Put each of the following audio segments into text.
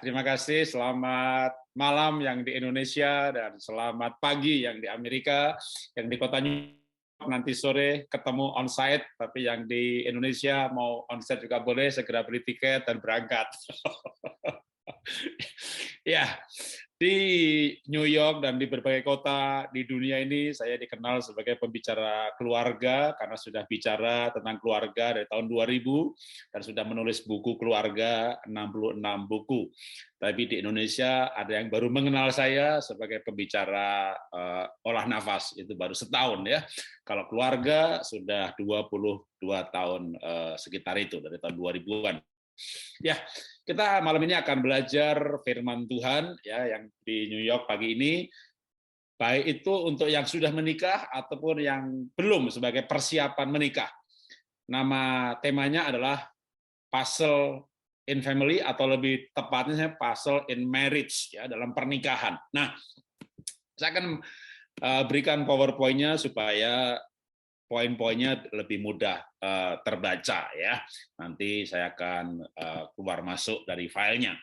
terima kasih. Selamat malam yang di Indonesia dan selamat pagi yang di Amerika, yang di kota New York nanti sore ketemu onsite, tapi yang di Indonesia mau onsite juga boleh, segera beli tiket dan berangkat. Ya, di New York dan di berbagai kota di dunia ini saya dikenal sebagai pembicara keluarga karena sudah bicara tentang keluarga dari tahun 2000 dan sudah menulis buku keluarga 66 buku. Tapi di Indonesia ada yang baru mengenal saya sebagai pembicara olah nafas, itu baru setahun ya. Kalau keluarga sudah 22 tahun sekitar itu dari tahun 2000-an. Ya, kita malam ini akan belajar firman Tuhan ya yang di New York pagi ini, baik itu untuk yang sudah menikah ataupun yang belum sebagai persiapan menikah. Nama temanya adalah puzzle in family atau lebih tepatnya puzzle in marriage ya, dalam pernikahan. Nah, saya akan berikan PowerPoint-nya supaya poin-poinnya lebih mudah terbaca ya. Nanti saya akan keluar masuk dari filenya.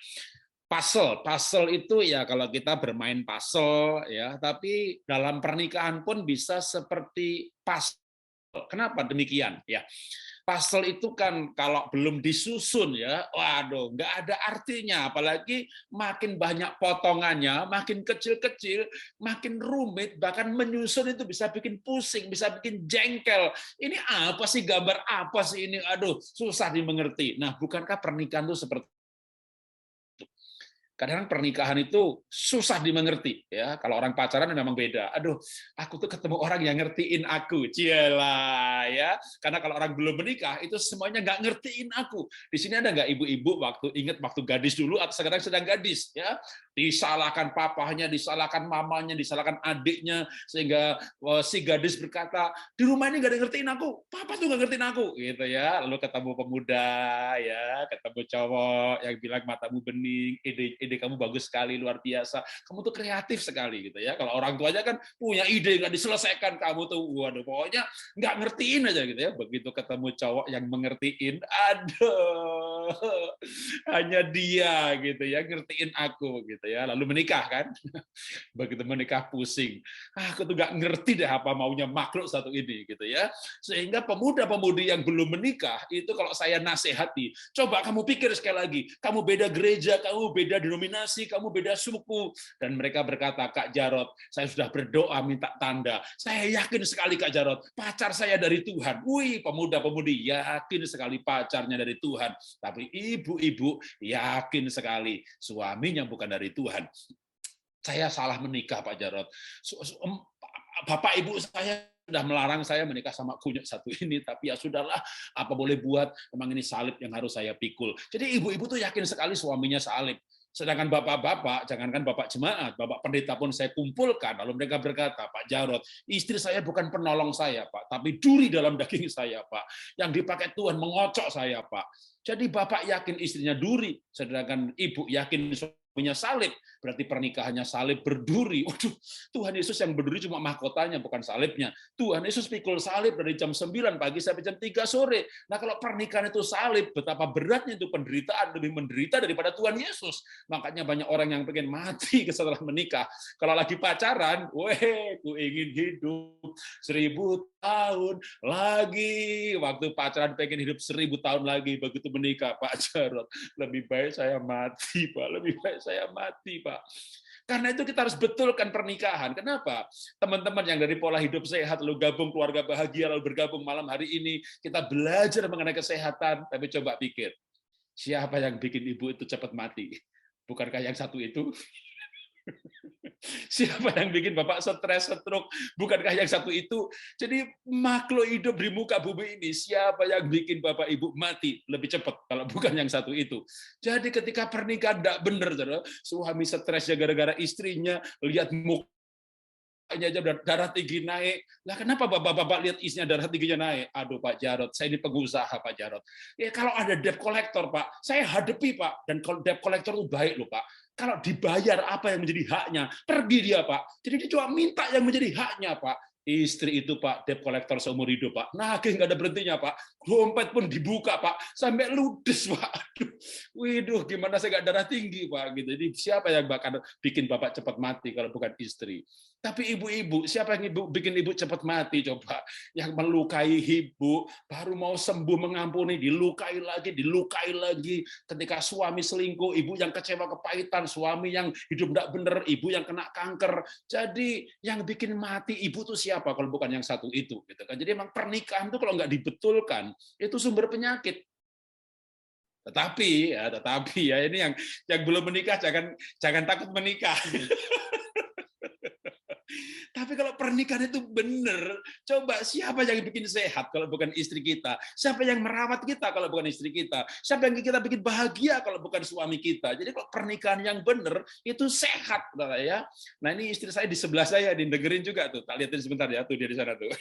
Puzzle itu ya kalau kita bermain puzzle ya, tapi dalam pernikahan pun bisa seperti puzzle. Kenapa demikian ya? Puzzle itu kan kalau belum disusun ya, waduh, nggak ada artinya. Apalagi makin banyak potongannya, makin kecil-kecil, makin rumit, bahkan menyusun itu bisa bikin pusing, bisa bikin jengkel. Ini apa sih, gambar apa sih ini? Aduh, susah dimengerti. Nah, bukankah pernikahan itu seperti kadang pernikahan itu susah dimengerti ya. Kalau orang pacaran memang beda. Aduh, aku tuh ketemu orang yang ngertiin aku. Cialah ya. Karena kalau orang belum menikah itu semuanya nggak ngertiin aku. Di sini ada nggak ibu-ibu ingat waktu gadis dulu atau sekarang sedang gadis ya. Disalahkan papahnya, disalahkan mamanya, disalahkan adiknya sehingga si gadis berkata, "Di rumah ini nggak ada yang ngertiin aku. Papa tuh nggak ngertiin aku." Gitu ya. Lalu ketemu pemuda ya, ketemu cowok yang bilang matamu bening, ide kamu bagus sekali, luar biasa. Kamu tuh kreatif sekali gitu ya. Kalau orang tuanya kan punya ide nggak diselesaikan, kamu tuh waduh pokoknya nggak ngertiin aja gitu ya. Begitu ketemu cowok yang mengertiin, aduh, hanya dia gitu ya ngertiin aku gitu ya. Lalu menikah kan. Begitu menikah pusing. Aku tuh nggak ngerti deh apa maunya makhluk satu ini gitu ya. Sehingga pemuda-pemudi yang belum menikah itu kalau saya nasihati, coba kamu pikir sekali lagi, kamu beda gereja, kamu beda denominasi, kamu beda suku. Dan mereka berkata, Kak Jarot, saya sudah berdoa minta tanda. Saya yakin sekali Kak Jarot, pacar saya dari Tuhan. Wih, pemuda-pemudi yakin sekali pacarnya dari Tuhan. Tapi ibu-ibu yakin sekali suaminya bukan dari Tuhan. Saya salah menikah Pak Jarot. Bapak ibu saya sudah melarang saya menikah sama kunyuk satu ini, tapi ya sudahlah, apa boleh buat, memang ini salib yang harus saya pikul. Jadi ibu-ibu tuh yakin sekali suaminya salib. Sedangkan bapak-bapak, jangankan bapak jemaat, bapak pendeta pun saya kumpulkan, lalu mereka berkata, Pak Jarot, istri saya bukan penolong saya, Pak, tapi duri dalam daging saya, Pak. Yang dipakai Tuhan mengocok saya, Pak. Jadi bapak yakin istrinya duri, sedangkan ibu yakin suaminya salib, berarti pernikahannya salib berduri. Waduh, Tuhan Yesus yang berduri cuma mahkotanya, bukan salibnya. Tuhan Yesus pikul salib dari jam 9 pagi sampai jam 3 sore. Nah, kalau pernikahan itu salib, betapa beratnya itu penderitaan, lebih menderita daripada Tuhan Yesus. Makanya banyak orang yang pengen mati setelah menikah. Kalau lagi pacaran, weh, ku ingin hidup 1000 tahun lagi. Waktu pacaran pengen hidup 1000 tahun lagi, begitu menikah, Pak Jarot, lebih baik saya mati, Pak. Lebih baik saya mati, Pak. Karena itu kita harus betulkan pernikahan. Kenapa? Teman-teman yang dari pola hidup sehat, lalu gabung keluarga bahagia, lalu bergabung malam hari ini, kita belajar mengenai kesehatan, tapi coba pikir, siapa yang bikin ibu itu cepat mati? Bukankah yang satu itu? Siapa yang bikin Bapak stres, stroke? Bukankah yang satu itu? Jadi makhluk hidup di muka bumi ini, siapa yang bikin Bapak Ibu mati lebih cepat kalau bukan yang satu itu? Jadi ketika pernikahan tidak benar, suami stresnya gara-gara istrinya, lihat muka aja darah tinggi naik. Nah, kenapa bapak-bapak lihat istrinya darah tingginya naik? Aduh Pak Jarot, saya ini pengusaha Pak Jarot. Ya kalau ada debt collector Pak, saya hadapi Pak. Dan kalau debt collector itu baik loh Pak. Kalau dibayar apa yang menjadi haknya, pergi dia Pak. Jadi dia cuma minta yang menjadi haknya Pak. Istri itu Pak, debt collector seumur hidup Pak. Nagih nggak ada berhentinya Pak. Dompet pun dibuka Pak, sampai ludes Pak. Aduh, widuh, gimana saya nggak darah tinggi Pak. Gitu. Jadi siapa yang bakal bikin Bapak cepat mati kalau bukan istri? Tapi ibu-ibu, siapa yang bikin ibu cepat mati coba? Yang melukai ibu, baru mau sembuh mengampuni, dilukai lagi. Ketika suami selingkuh, ibu yang kecewa kepahitan, suami yang hidup tidak benar, ibu yang kena kanker. Jadi yang bikin mati ibu tuh siapa kalau bukan yang satu itu, gitu kan? Jadi emang pernikahan tuh kalau nggak dibetulkan itu sumber penyakit. Tetapi ya ini yang belum menikah jangan takut menikah. Tapi kalau pernikahan itu benar, coba siapa yang bikin sehat kalau bukan istri kita? Siapa yang merawat kita kalau bukan istri kita? Siapa yang kita bikin bahagia kalau bukan suami kita? Jadi kalau pernikahan yang benar itu sehat, ya. Nah ini istri saya di sebelah saya, didengerin juga tuh. Tak lihatin sebentar ya, tuh dia di sana tuh.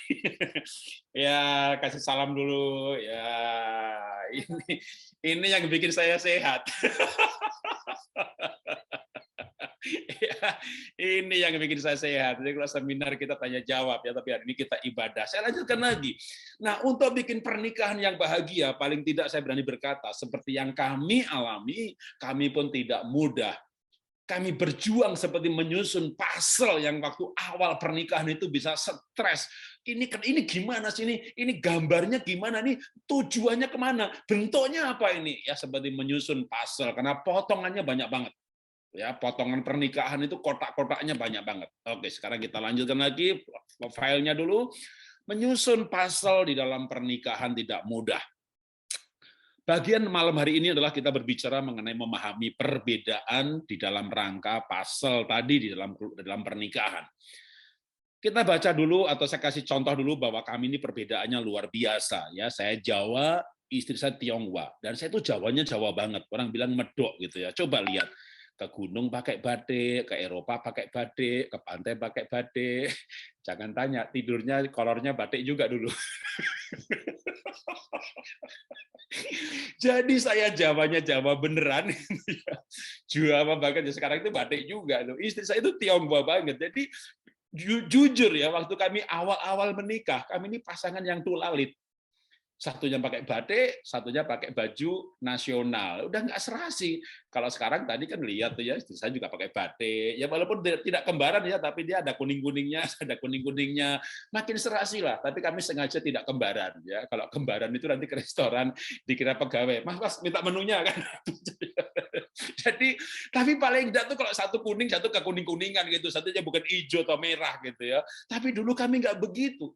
Ya kasih salam dulu. Ya ini yang bikin saya sehat. Ya, ini yang bikin saya sehat. Jadi kalau seminar kita tanya jawab ya, tapi hari ini kita ibadah. Saya lanjutkan lagi. Nah, untuk bikin pernikahan yang bahagia, paling tidak saya berani berkata, seperti yang kami alami, kami pun tidak mudah. Kami berjuang seperti menyusun puzzle yang waktu awal pernikahan itu bisa stres. Ini gimana sih ini? Ini gambarnya gimana nih? Tujuannya kemana? Bentuknya apa ini? Ya seperti menyusun puzzle karena potongannya banyak banget. Ya, potongan pernikahan itu kotak-kotaknya banyak banget. Oke, sekarang kita lanjutkan lagi filenya dulu. Menyusun puzzle di dalam pernikahan tidak mudah. Bagian malam hari ini adalah kita berbicara mengenai memahami perbedaan di dalam rangka puzzle tadi di dalam pernikahan. Kita baca dulu atau saya kasih contoh dulu bahwa kami ini perbedaannya luar biasa. Ya, saya Jawa, istri saya Tionghoa, dan saya itu Jawanya Jawa banget. Orang bilang medok gitu ya. Coba lihat. Ke gunung pakai batik, ke Eropa pakai batik, ke pantai pakai batik. Jangan tanya, tidurnya kolornya batik juga dulu. Jadi saya Jawanya Jawa beneran. Jawa banget, sekarang itu batik juga. Istri saya itu Tionghoa banget. Jadi jujur ya, waktu kami awal-awal menikah, kami ini pasangan yang tulalit. Satunya pakai batik, satunya pakai baju nasional. Udah nggak serasi. Kalau sekarang tadi kan lihat tuh ya, saya juga pakai batik. Ya walaupun tidak kembaran ya, tapi dia ada kuning-kuningnya, ada kuning-kuningnya. Makin serasi lah. Tapi kami sengaja tidak kembaran ya. Kalau kembaran itu nanti ke restoran dikira pegawai. Mas minta menunya kan. Jadi tapi paling tidak tuh kalau satu kuning, satu ke kuning-kuningan gitu. Satunya bukan hijau atau merah gitu ya. Tapi dulu kami nggak begitu.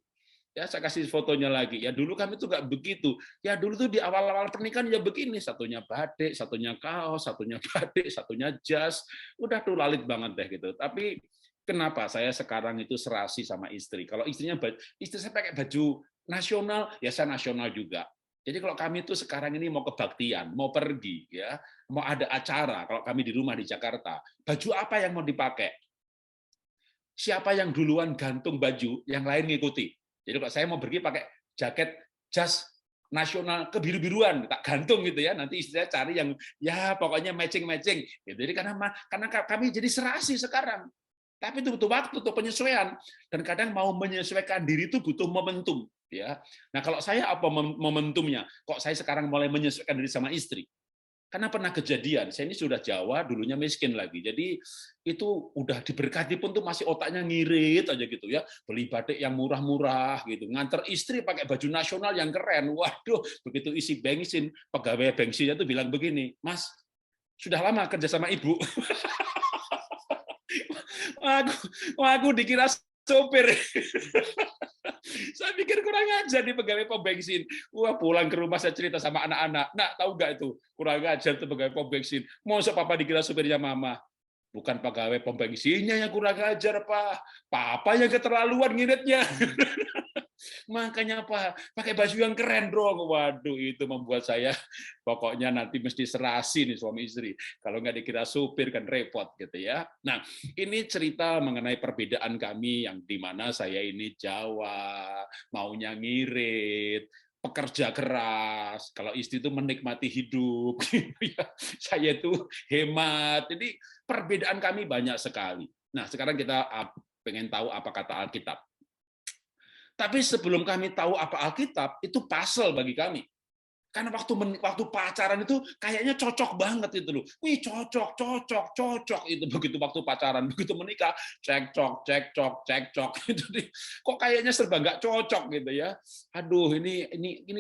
Ya, saya kasih fotonya lagi. Ya dulu kami tuh nggak begitu. Ya dulu tuh di awal-awal pernikahan ya begini, satunya batik, satunya kaos, satunya batik, satunya jas. Udah tuh lalit banget deh gitu. Tapi kenapa saya sekarang itu serasi sama istri? Kalau istri saya pakai baju nasional, ya saya nasional juga. Jadi kalau kami tuh sekarang ini mau kebaktian, mau pergi, ya, mau ada acara. Kalau kami di rumah di Jakarta, baju apa yang mau dipakai? Siapa yang duluan gantung baju, yang lain ngikuti. Jadi kalau saya mau pergi pakai jaket jas nasional kebiru-biruan, tak gantung gitu ya. Nanti istri saya cari yang ya pokoknya matching-matching. Gitu. Jadi karena kami jadi serasi sekarang. Tapi itu butuh waktu untuk penyesuaian. Dan kadang mau menyesuaikan diri itu butuh momentum. Ya. Nah kalau saya apa momentumnya? Kok saya sekarang mulai menyesuaikan diri sama istri? Karena pernah kejadian, saya ini sudah Jawa, dulunya miskin lagi. Jadi itu udah diberkati pun tuh masih otaknya ngirit aja gitu ya. Beli batik yang murah-murah gitu. Nganter istri pakai baju nasional yang keren. Waduh, begitu isi bensin, pegawai bensinnya tuh bilang begini, "Mas, sudah lama kerja sama Ibu." aku dikira sopir. Saya pikir kurang ajar di pegawai pom bensin. Wah, pulang ke rumah saya cerita sama anak-anak. Nak, tahu nggak itu? Kurang ajar tuh pegawai pom bensin. Masa papa dikira supirnya mama? Bukan pegawai pom bensinnya yang kurang ajar, Pak. Papa yang keterlaluan ngiritnya. Makanya Pak, pakai baju yang keren dong. Waduh, itu membuat saya pokoknya nanti mesti serasi nih suami istri. Kalau nggak dikira supir kan repot gitu ya. Nah, ini cerita mengenai perbedaan kami yang di mana saya ini Jawa, maunya ngirit, pekerja keras. Kalau istri itu menikmati hidup, saya itu hemat. Jadi perbedaan kami banyak sekali. Nah, sekarang kita pengen tahu apa kata Alkitab. Tapi sebelum kami tahu apa Alkitab, itu puzzle bagi kami. Karena waktu pacaran itu kayaknya cocok banget itu loh. Wih, cocok itu begitu waktu pacaran, begitu menikah cekcok itu kok kayaknya serba nggak cocok gitu ya. Aduh, ini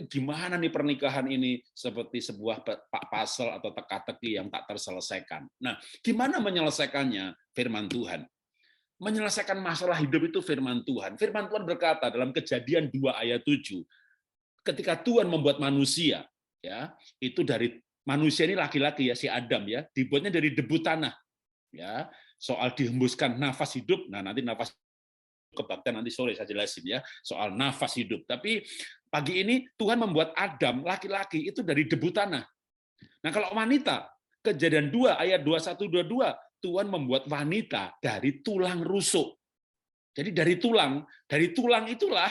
gimana nih pernikahan ini, seperti sebuah puzzle atau teka-teki yang tak terselesaikan. Nah, gimana menyelesaikannya? Firman Tuhan. Menyelesaikan masalah hidup itu firman Tuhan. Firman Tuhan berkata dalam Kejadian 2 ayat 7, ketika Tuhan membuat manusia, ya, itu dari manusia ini laki-laki ya, si Adam ya, dibuatnya dari debu tanah. Ya, soal dihembuskan nafas hidup. Nah, nanti nafas kebaktian nanti sore saya jelasin ya, soal nafas hidup. Tapi pagi ini Tuhan membuat Adam laki-laki itu dari debu tanah. Nah, kalau wanita, Kejadian 2 ayat 21-22, Tuhan membuat wanita dari tulang rusuk. Jadi dari tulang itulah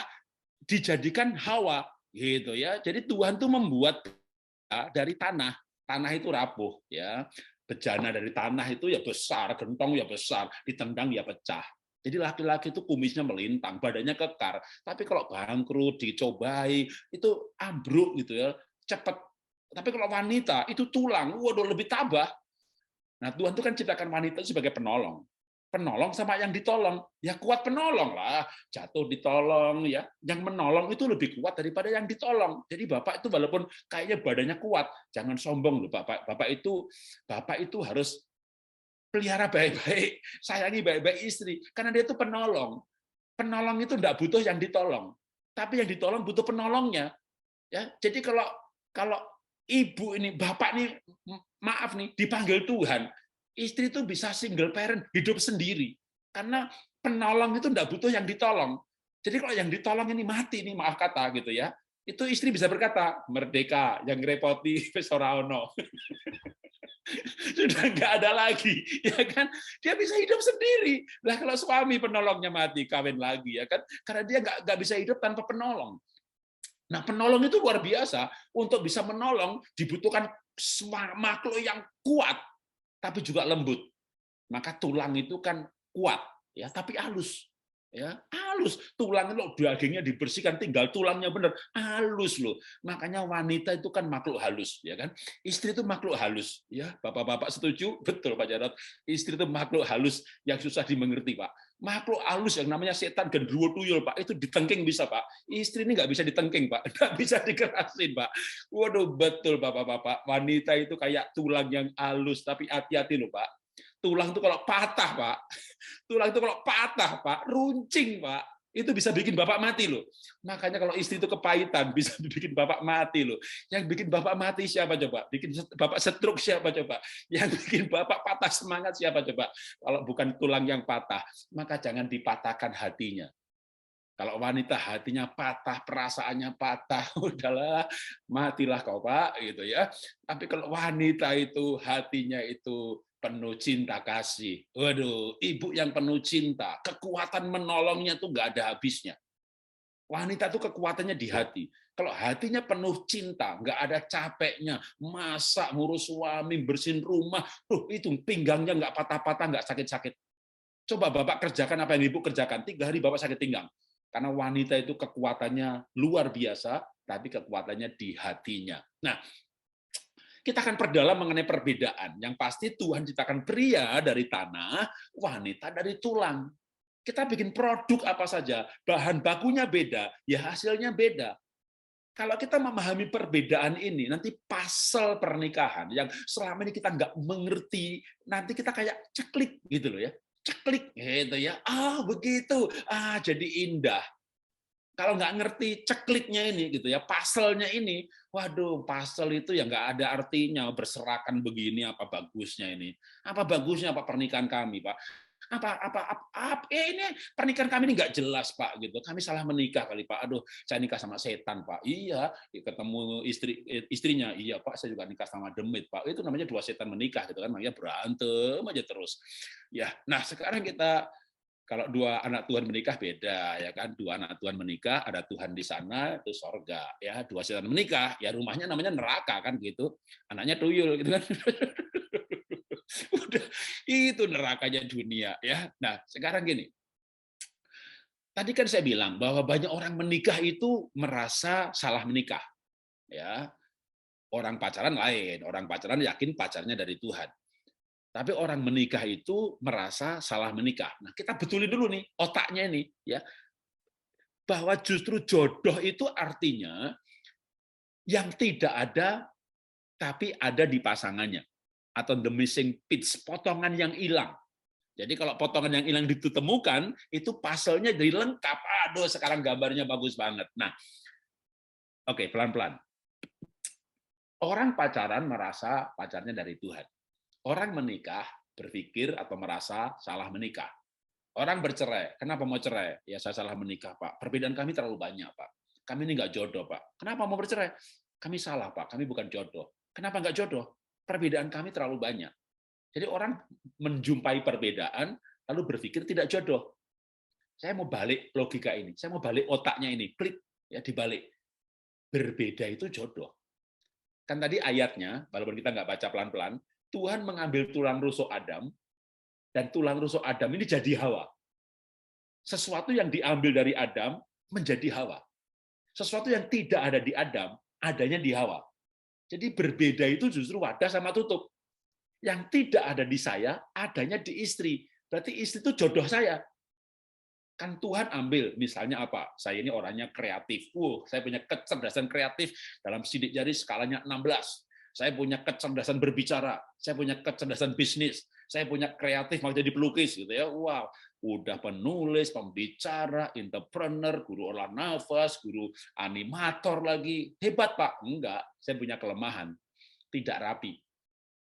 dijadikan Hawa gitu ya. Jadi Tuhan tuh membuat dari tanah. Tanah itu rapuh ya. Bejana dari tanah itu ya besar, gentong ya besar, ditendang ya pecah. Jadi laki-laki itu kumisnya melintang, badannya kekar. Tapi kalau bangkrut, dicobai, itu ambruk gitu ya, cepat. Tapi kalau wanita itu tulang, waduh lebih tabah. Nah, Tuhan itu kan ciptakan wanita sebagai penolong. Penolong sama yang ditolong, ya kuat penolong lah, jatuh ditolong ya. Yang menolong itu lebih kuat daripada yang ditolong. Jadi Bapak itu walaupun kayaknya badannya kuat, jangan sombong loh Bapak. Bapak itu harus pelihara baik-baik, sayangi baik-baik istri, karena dia itu penolong. Penolong itu enggak butuh yang ditolong, tapi yang ditolong butuh penolongnya. Ya, jadi kalau ibu ini, bapak nih, maaf nih, dipanggil Tuhan, istri itu bisa single parent, hidup sendiri. Karena penolong itu enggak butuh yang ditolong. Jadi kalau yang ditolong ini mati nih, maaf kata gitu ya, itu istri bisa berkata, merdeka, yang ngerepoti wis ora ono. Sudah nggak ada lagi, ya kan? Dia bisa hidup sendiri. Lah kalau suami penolongnya mati, kawin lagi, ya kan? Karena dia nggak bisa hidup tanpa penolong. Nah, penolong itu luar biasa. Untuk bisa menolong dibutuhkan makhluk yang kuat, tapi juga lembut. Maka tulang itu kan kuat, ya, tapi halus. Ya, halus. Tulang itu dagingnya dibersihkan, tinggal tulangnya benar, halus loh. Makanya wanita itu kan makhluk halus, ya kan? Istri itu makhluk halus, ya. Bapak-bapak setuju? Betul Pak Jarot. Istri itu makhluk halus yang susah dimengerti, Pak. Makhluk halus yang namanya setan genderuwo tuyul, Pak, itu ditengking bisa, Pak. Istri ini nggak bisa ditengking, Pak. Nggak bisa dikerasin, Pak. Waduh, betul Bapak-bapak. Wanita itu kayak tulang yang halus, tapi hati-hati loh, Pak. Tulang itu kalau patah, Pak. Tulang itu kalau patah, Pak, runcing, Pak. Itu bisa bikin Bapak mati loh. Makanya kalau istri itu kepahitan, bisa bikin Bapak mati loh. Yang bikin Bapak mati siapa coba? Bikin Bapak stroke siapa coba? Yang bikin Bapak patah semangat siapa coba? Kalau bukan tulang yang patah, maka jangan dipatahkan hatinya. Kalau wanita hatinya patah, perasaannya patah, udahlah, matilah kau Pak, gitu ya. Tapi kalau wanita itu hatinya itu penuh cinta kasih, waduh, ibu yang penuh cinta, kekuatan menolongnya tuh nggak ada habisnya. Wanita tuh kekuatannya di hati. Kalau hatinya penuh cinta, nggak ada capeknya, masak, ngurus suami, bersihin rumah, itu pinggangnya nggak patah-patah, nggak sakit-sakit. Coba Bapak kerjakan apa yang Ibu kerjakan, 3 hari Bapak sakit pinggang. Karena wanita itu kekuatannya luar biasa, tapi kekuatannya di hatinya. Nah, kita akan perdalam mengenai perbedaan. Yang pasti Tuhan ciptakan pria dari tanah, wanita dari tulang. Kita bikin produk apa saja, bahan bakunya beda, ya hasilnya beda. Kalau kita memahami perbedaan ini, nanti pasal pernikahan yang selama ini kita nggak mengerti, nanti kita kayak ceklik gitu loh ya. Ceklik gitu ya. Ah, begitu. Ah, jadi indah. Kalau nggak ngerti cekliknya ini gitu ya, pasalnya ini, waduh, pasal itu ya nggak ada artinya, berserakan begini apa bagusnya ini? Apa bagusnya Pak pernikahan kami, Pak? Ini pernikahan kami ini nggak jelas Pak gitu. Kami salah menikah kali Pak. Aduh, saya nikah sama setan Pak. Iya, ketemu istrinya. Iya Pak, saya juga nikah sama demit Pak. Itu namanya 2 setan menikah gitu kan, makanya berantem aja terus. Ya, nah sekarang kita kalau 2 anak Tuhan menikah beda ya kan, 2 anak Tuhan menikah ada Tuhan di sana itu sorga ya, 2 setan menikah ya rumahnya namanya neraka kan gitu, anaknya tuyul gitu kan. Udah itu nerakanya dunia ya. Nah sekarang gini, Tadi kan saya bilang bahwa banyak orang menikah itu merasa salah menikah. Ya, orang pacaran lain, orang pacaran yakin pacarnya dari Tuhan. Tapi orang menikah itu merasa salah menikah. Nah, kita betulin dulu nih otaknya ini, ya, bahwa justru jodoh itu artinya yang tidak ada tapi ada di pasangannya, atau the missing piece, potongan yang hilang. Jadi kalau potongan yang hilang ditemukan, itu puzzle-nya jadi lengkap. Aduh, sekarang gambarnya bagus banget. Nah, oke, pelan-pelan. Orang pacaran merasa pacarnya dari Tuhan. Orang menikah berpikir atau merasa salah menikah. Orang bercerai. Kenapa mau cerai? Ya saya salah menikah, Pak. Perbedaan kami terlalu banyak, Pak. Kami ini nggak jodoh, Pak. Kenapa mau bercerai? Kami salah, Pak. Kami bukan jodoh. Kenapa nggak jodoh? Perbedaan kami terlalu banyak. Jadi orang menjumpai perbedaan, lalu berpikir tidak jodoh. Saya mau balik logika ini. Saya mau balik otaknya ini. Klik, ya dibalik. Berbeda itu jodoh. Kan tadi ayatnya, walaupun kita nggak baca pelan-pelan, Tuhan mengambil tulang rusuk Adam, dan tulang rusuk Adam ini jadi Hawa. Sesuatu yang diambil dari Adam menjadi Hawa. Sesuatu yang tidak ada di Adam, adanya di Hawa. Jadi berbeda itu justru wadah sama tutup. Yang tidak ada di saya, adanya di istri. Berarti istri itu jodoh saya. Kan Tuhan ambil, misalnya apa? Saya ini orangnya kreatif. Saya punya kecerdasan kreatif dalam sidik jari skalanya 16. Saya punya kecerdasan berbicara, saya punya kecerdasan bisnis, saya punya kreatif mau jadi pelukis gitu ya. Wow, udah penulis, pembicara, entrepreneur, guru olah nafas, guru animator lagi. Hebat, Pak. Enggak, saya punya kelemahan. Tidak rapi.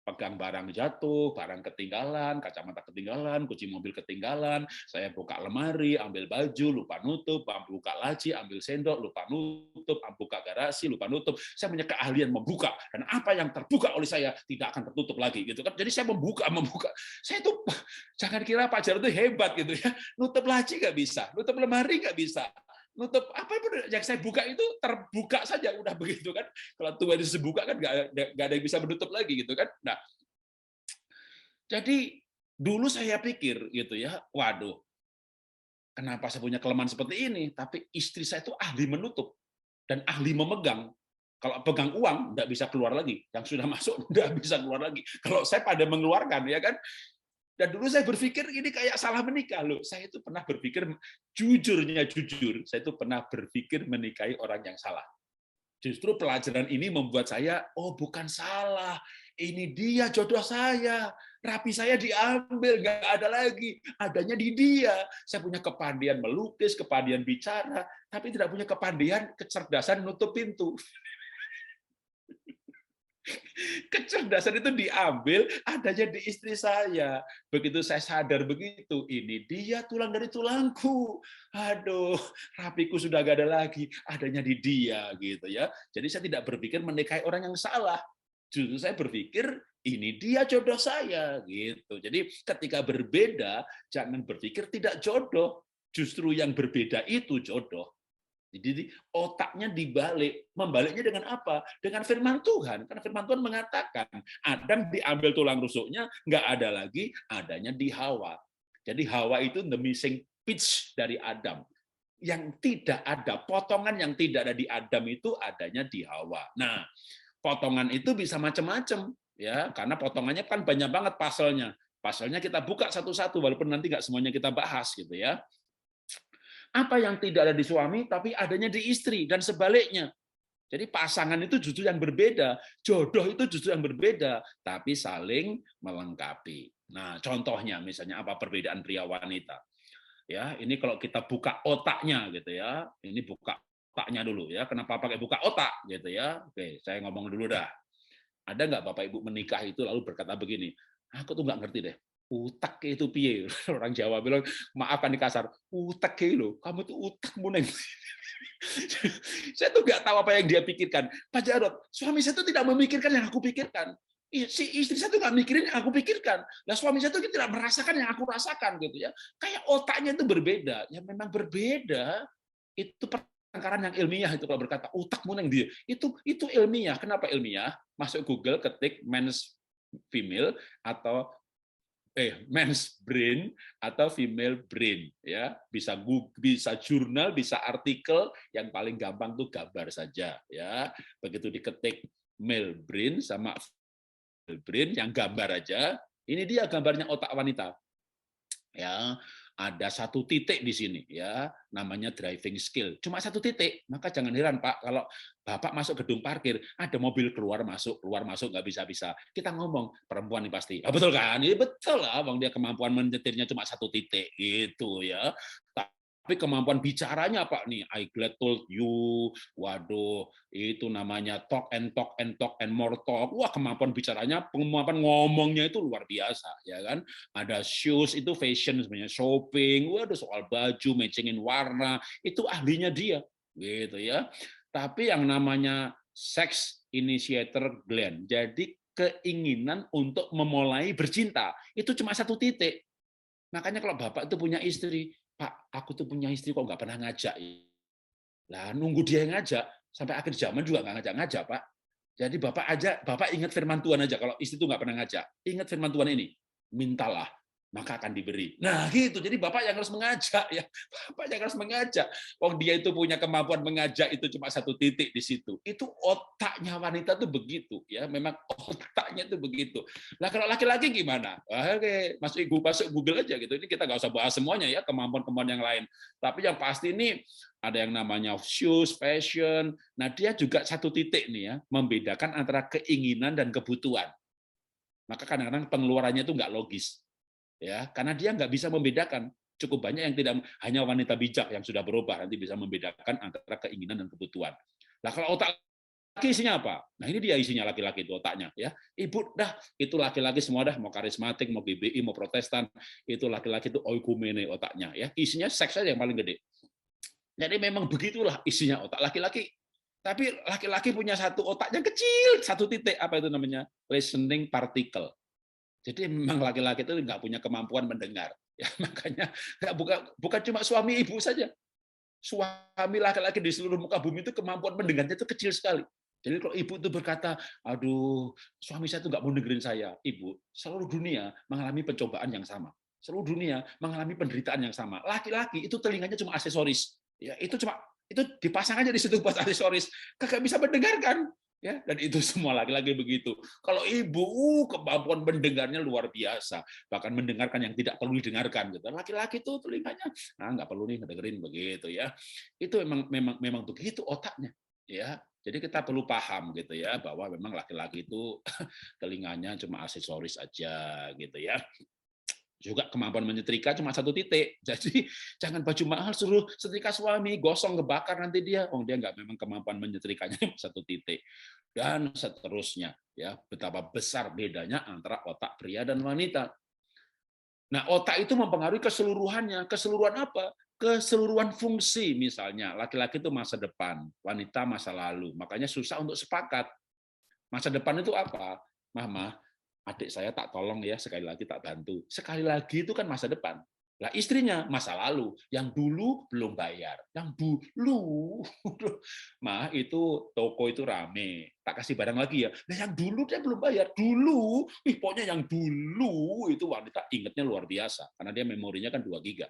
Pegang barang jatuh, barang ketinggalan, kacamata ketinggalan, kunci mobil ketinggalan, saya buka lemari, ambil baju, lupa nutup, buka laci, ambil sendok, lupa nutup, buka garasi, lupa nutup. Saya punya keahlian membuka, dan apa yang terbuka oleh saya tidak akan tertutup lagi, gitu kan? Jadi saya membuka. Saya tuh jangan kira Pak Jarod itu hebat gitu ya, nutup laci nggak bisa, nutup lemari nggak bisa. Nutup apa pun yang saya buka itu terbuka saja, udah begitu kan. Kalau Tuhan itu dibuka kan nggak ada yang bisa menutup lagi gitu kan. Nah, jadi dulu saya pikir gitu ya, waduh, kenapa saya punya kelemahan seperti ini? Tapi istri saya itu ahli menutup dan ahli memegang. Kalau pegang uang nggak bisa keluar lagi, yang sudah masuk nggak bisa keluar lagi. Kalau saya pada mengeluarkan, ya kan. Dan dulu saya berpikir ini kayak salah menikah loh. Saya itu pernah berpikir, jujurnya jujur, saya itu pernah berpikir menikahi orang yang salah. Justru pelajaran ini membuat saya, oh bukan salah, ini dia jodoh saya. Rapi saya diambil, nggak ada lagi. Adanya di dia. Saya punya kepandaian melukis, kepandaian bicara, tapi tidak punya kepandaian, kecerdasan nutup pintu. Kecerdasan itu diambil adanya di istri saya. Begitu saya sadar begitu, ini dia tulang dari tulangku. Aduh, rapiku sudah gak ada lagi, adanya di dia gitu ya. Jadi saya tidak berpikir menikahi orang yang salah. Justru saya berpikir ini dia jodoh saya gitu. Jadi ketika berbeda jangan berpikir tidak jodoh. Justru yang berbeda itu jodoh. Jadi otaknya dibalik, membaliknya dengan apa? Dengan firman Tuhan. Karena firman Tuhan mengatakan, Adam diambil tulang rusuknya, nggak ada lagi, adanya di Hawa. Jadi Hawa itu the missing piece dari Adam. Yang tidak ada, potongan yang tidak ada di Adam itu adanya di Hawa. Nah, potongan itu bisa macam-macam, ya, karena potongannya kan banyak banget puzzle-nya. Puzzle-nya kita buka satu-satu, walaupun nanti nggak semuanya kita bahas, gitu ya. Apa yang tidak ada di suami, tapi adanya di istri, dan sebaliknya. Jadi pasangan itu justru yang berbeda, jodoh itu justru yang berbeda, tapi saling melengkapi. Nah, contohnya misalnya apa perbedaan pria wanita? Ya, ini kalau kita buka otaknya gitu ya. Ini buka otaknya dulu ya. Kenapa pakai buka otak gitu ya? Oke, saya ngomong dulu dah. Ada nggak Bapak Ibu menikah itu lalu berkata begini, aku tuh nggak ngerti deh, utak itu piye? Orang Jawa bilang, maaf kan kasar, utak lo, kamu tuh utakmu neng. Saya tuh nggak tahu apa yang dia pikirkan. Pak Jarod, suami saya tuh tidak memikirkan yang aku pikirkan. Si istri saya tuh nggak mikirin yang aku pikirkan. Nah, suami saya tuh tidak merasakan yang aku rasakan gitu ya. Kayak otaknya itu berbeda. Ya memang berbeda. Itu pertengkaran yang ilmiah itu kalau berkata utakmu neng dia. Itu ilmiah. Kenapa ilmiah? Masuk Google ketik men's female atau men's brain atau female brain ya, bisa Google, bisa jurnal, bisa artikel, yang paling gampang tuh gambar saja ya. Begitu diketik male brain sama female brain yang gambar aja, ini dia gambarnya otak wanita. Ya, ada satu titik di sini ya, namanya driving skill. Cuma satu titik, maka jangan heran Pak kalau Bapak masuk gedung parkir, ada mobil keluar masuk nggak bisa-bisa. Kita ngomong perempuan nih pasti. Ah, betul kan? Ini betul lah, bang, dia kemampuan menyetirnya cuma satu titik gitu ya. Tapi kemampuan bicaranya Pak nih, I glad told you, waduh, itu namanya talk and talk and talk and more talk. Wah, kemampuan bicaranya, kemampuan ngomongnya itu luar biasa, ya kan? Ada shoes, itu fashion sebenarnya, shopping, waduh, soal baju, matchingin warna, itu ahlinya dia, gitu ya. Tapi yang namanya sex initiator gland, jadi keinginan untuk memulai bercinta, itu cuma satu titik. Makanya kalau Bapak itu punya istri, Pak, aku tuh punya istri kok nggak pernah ngajak. Lah, nunggu dia yang ngajak, sampai akhir zaman juga nggak ngajak-ngajak, Pak. Jadi Bapak ingat firman Tuhan aja, kalau istri itu nggak pernah ngajak. Ingat firman Tuhan ini, mintalah, maka akan diberi. Nah, gitu. Jadi Bapak yang harus mengajak ya. Bapak yang harus mengajak. Oh, dia itu punya kemampuan mengajak itu cuma satu titik di situ. Itu otaknya wanita tuh begitu ya. Memang otaknya tuh begitu. Nah, kalau laki-laki gimana? Oke, masuk Google aja gitu. Ini kita nggak usah bahas semuanya ya, kemampuan-kemampuan yang lain. Tapi yang pasti ini ada yang namanya shoes, fashion. Nah, dia juga satu titik nih ya, membedakan antara keinginan dan kebutuhan. Maka kadang-kadang pengeluarannya itu nggak logis. Ya, karena dia nggak bisa membedakan. Cukup banyak yang tidak, hanya wanita bijak yang sudah berubah nanti bisa membedakan antara keinginan dan kebutuhan. Nah, kalau otak laki isinya apa? Nah, ini dia isinya laki-laki itu otaknya ya. Ibu dah, itu laki-laki semua dah, mau karismatik, mau GBI, mau Protestan, itu laki-laki itu oikumene otaknya ya. Isinya seks aja yang paling gede. Jadi memang begitulah isinya otak laki-laki. Tapi laki-laki punya satu otaknya kecil, satu titik, apa itu namanya? Listening particle. Jadi memang laki-laki itu nggak punya kemampuan mendengar. Ya, makanya bukan cuma suami ibu saja. Suami laki-laki di seluruh muka bumi itu kemampuan mendengarnya itu kecil sekali. Jadi kalau ibu itu berkata, aduh, suami saya itu nggak mau dengerin saya. Ibu, seluruh dunia mengalami pencobaan yang sama. Seluruh dunia mengalami penderitaan yang sama. Laki-laki itu telinganya cuma aksesoris. Ya, itu dipasang aja di situ buat aksesoris. Kagak bisa mendengarkan. Ya, dan itu semua laki-laki begitu. Kalau ibu, kemampuan mendengarnya luar biasa, bahkan mendengarkan yang tidak perlu didengarkan. Gitu. Laki-laki itu telinganya, nggak perlu nih dengerin begitu ya. Itu memang begitu otaknya. Ya, jadi kita perlu paham gitu ya bahwa memang laki-laki itu telinganya cuma aksesoris aja gitu ya. Juga kemampuan menyetrika cuma satu titik. Jadi jangan baju mahal suruh setrika suami, gosong kebakar nanti dia. Oh, dia nggak, memang kemampuan menyetrikanya satu titik. Dan seterusnya ya, betapa besar bedanya antara otak pria dan wanita. Nah, otak itu mempengaruhi keseluruhannya. Keseluruhan apa? Keseluruhan fungsi. Misalnya, laki-laki itu masa depan, wanita masa lalu. Makanya susah untuk sepakat. Masa depan itu apa? Mama, adik saya tak tolong ya, sekali lagi tak bantu. Sekali lagi itu kan masa depan. Lah istrinya masa lalu, yang dulu belum bayar. Yang dulu, mah itu toko itu rame, tak kasih barang lagi ya. Nah yang dulu dia belum bayar, dulu, pokoknya yang dulu itu wanita ingetnya luar biasa, karena dia memorinya kan 2 giga.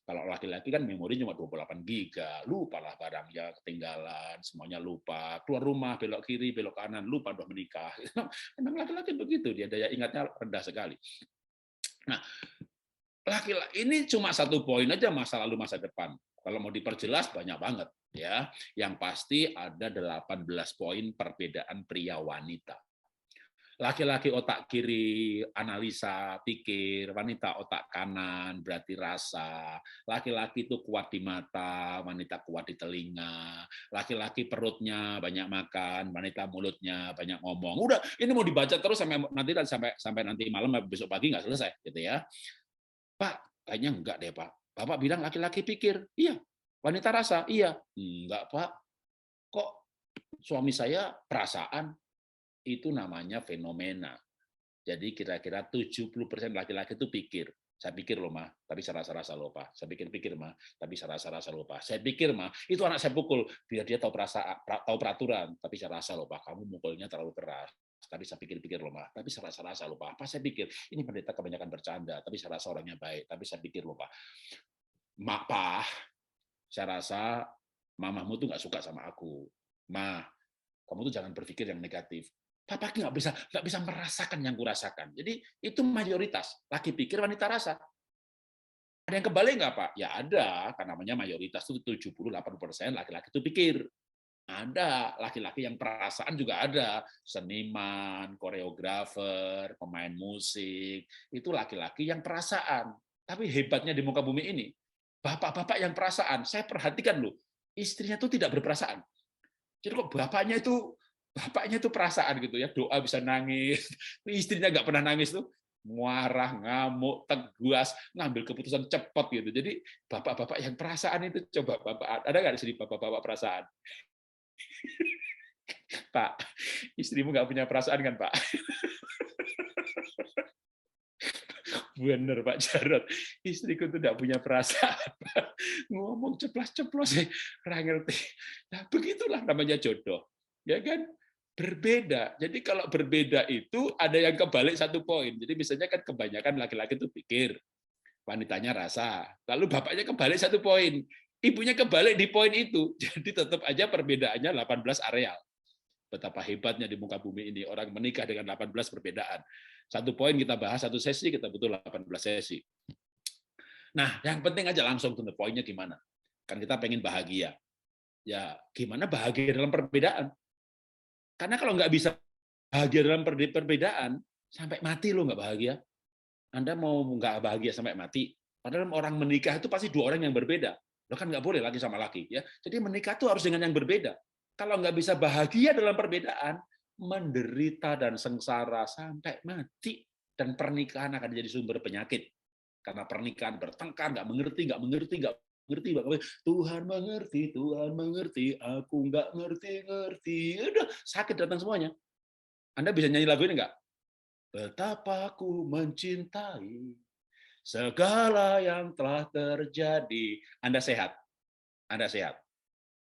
Kalau laki-laki kan memori cuma 28 giga, lupa lah barangnya ketinggalan, semuanya lupa. Keluar rumah, belok kiri, belok kanan, lupa udah menikah. Memang laki-laki begitu, dia daya ingatnya rendah sekali. Nah, laki-laki ini cuma satu poin aja, masa lalu masa depan. Kalau mau diperjelas banyak banget ya. Yang pasti ada 18 poin perbedaan pria wanita. Laki-laki otak kiri, analisa, pikir. Wanita otak kanan, berarti rasa. Laki-laki itu kuat di mata, wanita kuat di telinga. Laki-laki perutnya banyak makan, wanita mulutnya banyak ngomong. Udah, ini mau dibaca terus sampai nanti malam, besok pagi nggak selesai, gitu ya. Pak, kayaknya enggak deh, Pak. Bapak bilang laki-laki pikir. Iya. Wanita rasa. Iya. Enggak, Pak. Kok suami saya perasaan? Itu namanya fenomena. Jadi kira-kira 70% laki-laki itu pikir. Saya pikir loh, mah, tapi saya rasa-rasa loh, Pak. Saya pikir-pikir, mah, tapi saya rasa-rasa loh, Pak. Saya pikir, mah, itu anak saya pukul biar dia tahu peraturan, tapi saya rasa loh, Pak, kamu mukulnya terlalu keras. Tapi saya pikir-pikir loh, Pak. Tapi saya rasa loh, Pak. Apa saya pikir? Ini pendeta kebanyakan bercanda, tapi saya rasa orangnya baik. Tapi saya pikir loh, Pak. Pak, saya rasa mamamu tuh nggak suka sama aku. Ma, kamu tuh jangan berpikir yang negatif. Papa nggak bisa merasakan yang kurasakan. Jadi itu mayoritas. Laki pikir, wanita rasa. Ada yang kebalik nggak, Pak? Ya ada, karena namanya mayoritas itu 70-80% laki-laki itu pikir. Ada laki-laki yang perasaan juga ada, seniman, koreografer, pemain musik, itu laki-laki yang perasaan. Tapi hebatnya di muka bumi ini, bapak-bapak yang perasaan, saya perhatikan loh, istrinya itu tidak berperasaan. Jadi kok bapaknya itu perasaan gitu ya, doa bisa nangis, istrinya nggak pernah nangis tuh, marah, ngamuk, tegas, ngambil keputusan cepat gitu. Jadi bapak-bapak yang perasaan itu coba bapak, ada nggak di sini bapak-bapak perasaan? Pak, istrimu nggak punya perasaan kan, Pak? Bener, Pak Jarot. Istriku tuh nggak punya perasaan. Ngomong ceplas-ceplos, nggak ngerti. Nah, begitulah namanya jodoh. Ya kan? Berbeda. Jadi kalau berbeda itu ada yang kebalik satu poin. Jadi misalnya kan kebanyakan laki-laki itu pikir, wanitanya rasa. Lalu bapaknya kebalik satu poin. Ibunya kebalik di poin itu. Jadi tetap aja perbedaannya 18 areal. Betapa hebatnya di muka bumi ini orang menikah dengan 18 perbedaan. Satu poin kita bahas satu sesi, kita butuh 18 sesi. Nah, yang penting aja langsung tuh poinnya gimana. Kan kita pengen bahagia. Ya, gimana bahagia dalam perbedaan? Karena kalau nggak bisa bahagia dalam perbedaan, sampai mati lo nggak bahagia. Anda mau nggak bahagia sampai mati? Padahal orang menikah itu pasti dua orang yang berbeda. Lo kan nggak boleh laki sama laki. Ya, jadi menikah itu harus dengan yang berbeda. Kalau nggak bisa bahagia dalam perbedaan, menderita dan sengsara sampai mati. Dan pernikahan akan jadi sumber penyakit. Karena pernikahan bertengkar, nggak mengerti. Tuhan mengerti, aku nggak ngerti. Udah, sakit datang semuanya. Anda bisa nyanyi lagu ini nggak? Betapa ku mencintai segala yang telah terjadi. Anda sehat. Anda sehat.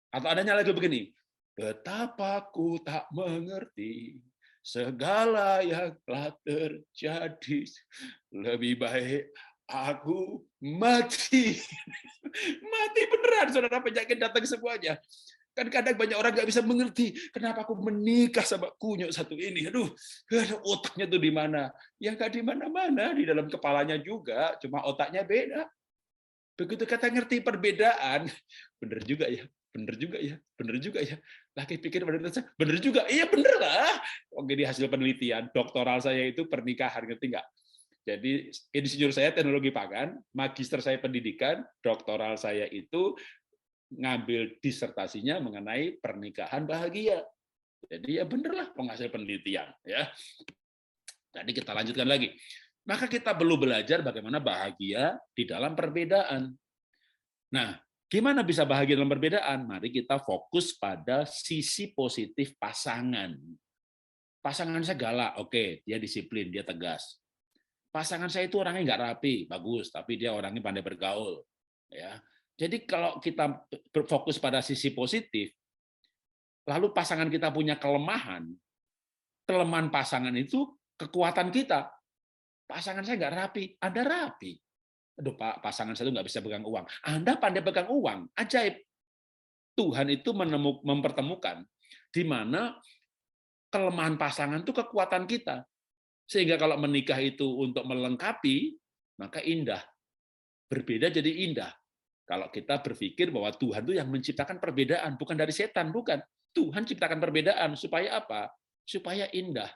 Atau Anda nyanyi lagu begini. Betapa ku tak mengerti segala yang telah terjadi. Lebih baik aku mati. Mati beneran, saudara, penyakit datang semuanya. Kan kadang banyak orang nggak bisa mengerti kenapa aku menikah sama kunyuk satu ini. Aduh, otaknya tuh di mana? Ya nggak di mana-mana, di dalam kepalanya juga, cuma otaknya beda. Begitu kata ngerti perbedaan, bener juga ya, bener juga ya, bener juga ya. Laki pikir bener juga, iya bener lah. Oke, di hasil penelitian doktoral saya itu pernikahan, ngerti nggak? Jadi insinyur saya teknologi pangan, magister saya pendidikan, doktoral saya itu ngambil disertasinya mengenai pernikahan bahagia. Jadi ya benerlah penghasil penelitian ya. Jadi kita lanjutkan lagi. Maka kita perlu belajar bagaimana bahagia di dalam perbedaan. Nah, gimana bisa bahagia dalam perbedaan? Mari kita fokus pada sisi positif pasangan. Pasangan saya galak, oke, dia disiplin, dia tegas. Pasangan saya itu orangnya nggak rapi, bagus, tapi dia orangnya pandai bergaul. Ya, jadi kalau kita berfokus pada sisi positif, lalu pasangan kita punya kelemahan pasangan itu kekuatan kita. Pasangan saya nggak rapi, Anda rapi. Aduh Pak, pasangan saya itu nggak bisa pegang uang. Anda pandai pegang uang, ajaib. Tuhan itu mempertemukan di mana kelemahan pasangan itu kekuatan kita. Sehingga kalau menikah itu untuk melengkapi, maka indah. Berbeda jadi indah. Kalau kita berpikir bahwa Tuhan itu yang menciptakan perbedaan, bukan dari setan, bukan. Tuhan ciptakan perbedaan supaya apa? Supaya indah.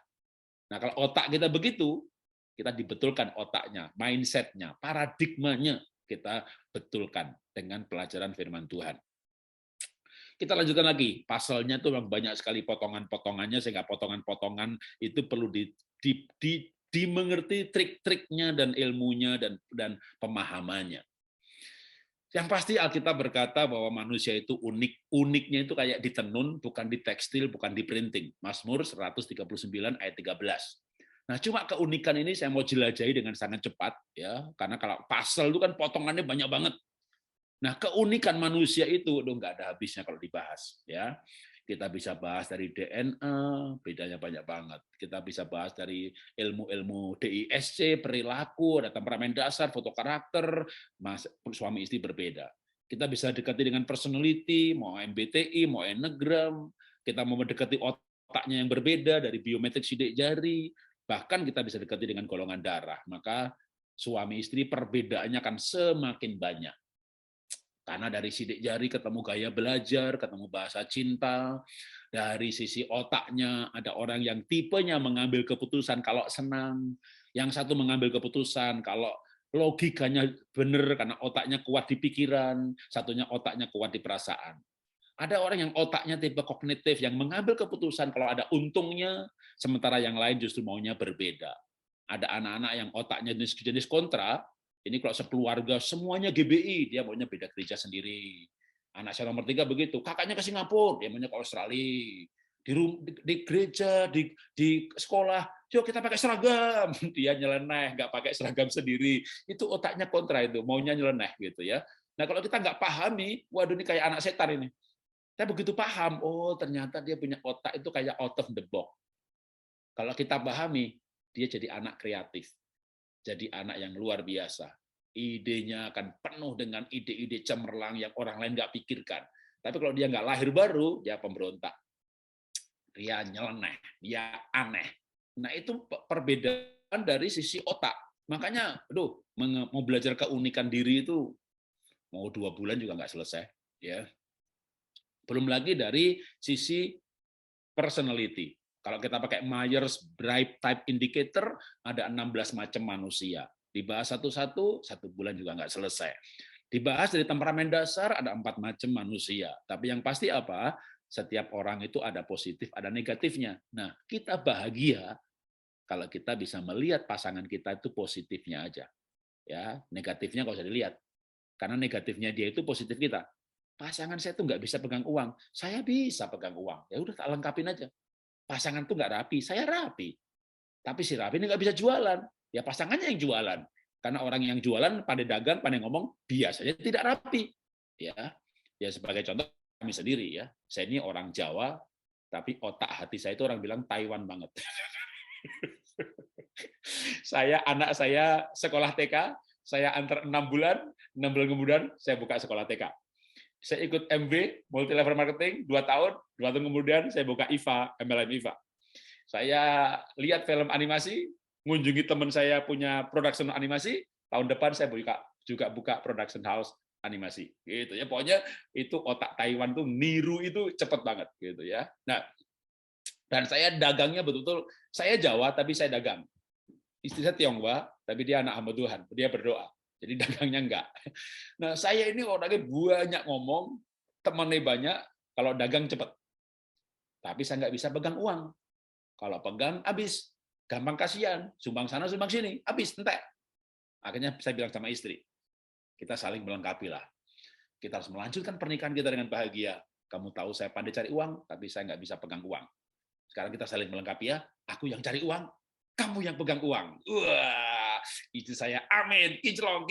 Nah, kalau otak kita begitu, kita dibetulkan otaknya, mindset-nya, paradigmanya kita betulkan dengan pelajaran firman Tuhan. Kita lanjutkan lagi, pasalnya itu banyak sekali potongan-potongannya, sehingga potongan-potongan itu perlu dimengerti trik-triknya dan ilmunya dan pemahamannya. Yang pasti Alkitab berkata bahwa manusia itu unik. Uniknya itu kayak ditenun, bukan di tekstil, bukan di printing. Mazmur 139 ayat 13. Nah, cuma keunikan ini saya mau jelajahi dengan sangat cepat, ya, karena kalau pasal itu kan potongannya banyak banget. Nah, keunikan manusia itu nggak ada habisnya kalau dibahas, ya. Kita bisa bahas dari DNA, bedanya banyak banget. Kita bisa bahas dari ilmu-ilmu DISC, perilaku, ada temperamen dasar, foto karakter, suami istri berbeda. Kita bisa dekati dengan personality, mau MBTI, mau Enneagram, kita mau mendekati otaknya yang berbeda dari biometrik sidik jari, bahkan kita bisa dekati dengan golongan darah. Maka suami istri perbedaannya akan semakin banyak. Karena dari sidik jari ketemu gaya belajar, ketemu bahasa cinta, dari sisi otaknya ada orang yang tipenya mengambil keputusan kalau senang, yang satu mengambil keputusan kalau logikanya benar karena otaknya kuat di pikiran, satunya otaknya kuat di perasaan. Ada orang yang otaknya tipe kognitif yang mengambil keputusan kalau ada untungnya, sementara yang lain justru maunya berbeda. Ada anak-anak yang otaknya jenis kontra, ini kalau sekeluarga semuanya GBI, dia maunya beda gereja sendiri. Anak saya nomor 3 begitu, kakaknya ke Singapura, dia maunya ke Australia. Di gereja, di sekolah, yuk kita pakai seragam. Dia nyeleneh, nggak pakai seragam sendiri. Itu otaknya kontra itu, maunya nyeleneh gitu ya. Nah kalau kita nggak pahami, waduh ini kayak anak setan ini. Saya begitu paham, oh ternyata dia punya otak itu kayak out of the box. Kalau kita pahami, dia jadi anak kreatif. Jadi anak yang luar biasa. Idenya akan penuh dengan ide-ide cemerlang yang orang lain nggak pikirkan. Tapi kalau dia nggak lahir baru, dia pemberontak. Dia nyeleneh, dia aneh. Nah itu perbedaan dari sisi otak. Makanya, mau belajar keunikan diri itu mau 2 bulan juga nggak selesai. Ya. Belum lagi dari sisi personality. Kalau kita pakai Myers-Briggs Type Indicator, ada 16 macam manusia. Dibahas satu-satu, 1 bulan juga nggak selesai. Dibahas dari temperamen dasar, ada 4 macam manusia. Tapi yang pasti apa? Setiap orang itu ada positif, ada negatifnya. Nah, kita bahagia kalau kita bisa melihat pasangan kita itu positifnya aja. Ya, negatifnya nggak usah dilihat. Karena negatifnya dia itu positif kita. Pasangan saya tuh nggak bisa pegang uang. Saya bisa pegang uang. Ya udah tak lengkapin aja. Pasangan tuh nggak rapi, saya rapi. Tapi si rapi ini nggak bisa jualan. Ya pasangannya yang jualan. Karena orang yang jualan, pandai dagang, pandai ngomong, biasanya tidak rapi. Ya sebagai contoh kami sendiri ya. Saya ini orang Jawa, tapi otak hati saya itu orang bilang Taiwan banget. Anak saya sekolah TK, saya antar 6 bulan kemudian saya buka sekolah TK. Saya ikut MB, multi level marketing, 2 tahun kemudian saya buka IVA, MLM IVA. Saya lihat film animasi, mengunjungi teman saya punya production animasi, tahun depan saya juga buka production house animasi. Gitu ya. Pokoknya itu otak Taiwan tuh niru itu cepat banget gitu ya. Nah, dan saya dagangnya betul-betul, saya Jawa tapi saya dagang. Istri saya Tionghoa, tapi dia anak hamba Tuhan, dia berdoa. Jadi dagangnya enggak. Nah, saya ini orangnya banyak ngomong, temannya banyak, kalau dagang cepat. Tapi saya nggak bisa pegang uang. Kalau pegang, habis. Gampang kasihan. Sumbang sana, sumbang sini. Habis, entek. Akhirnya saya bilang sama istri, kita saling melengkapi lah. Kita harus melanjutkan pernikahan kita dengan bahagia. Kamu tahu saya pandai cari uang, tapi saya nggak bisa pegang uang. Sekarang kita saling melengkapi ya. Aku yang cari uang, kamu yang pegang uang. Wah, itu saya amin, kinclong.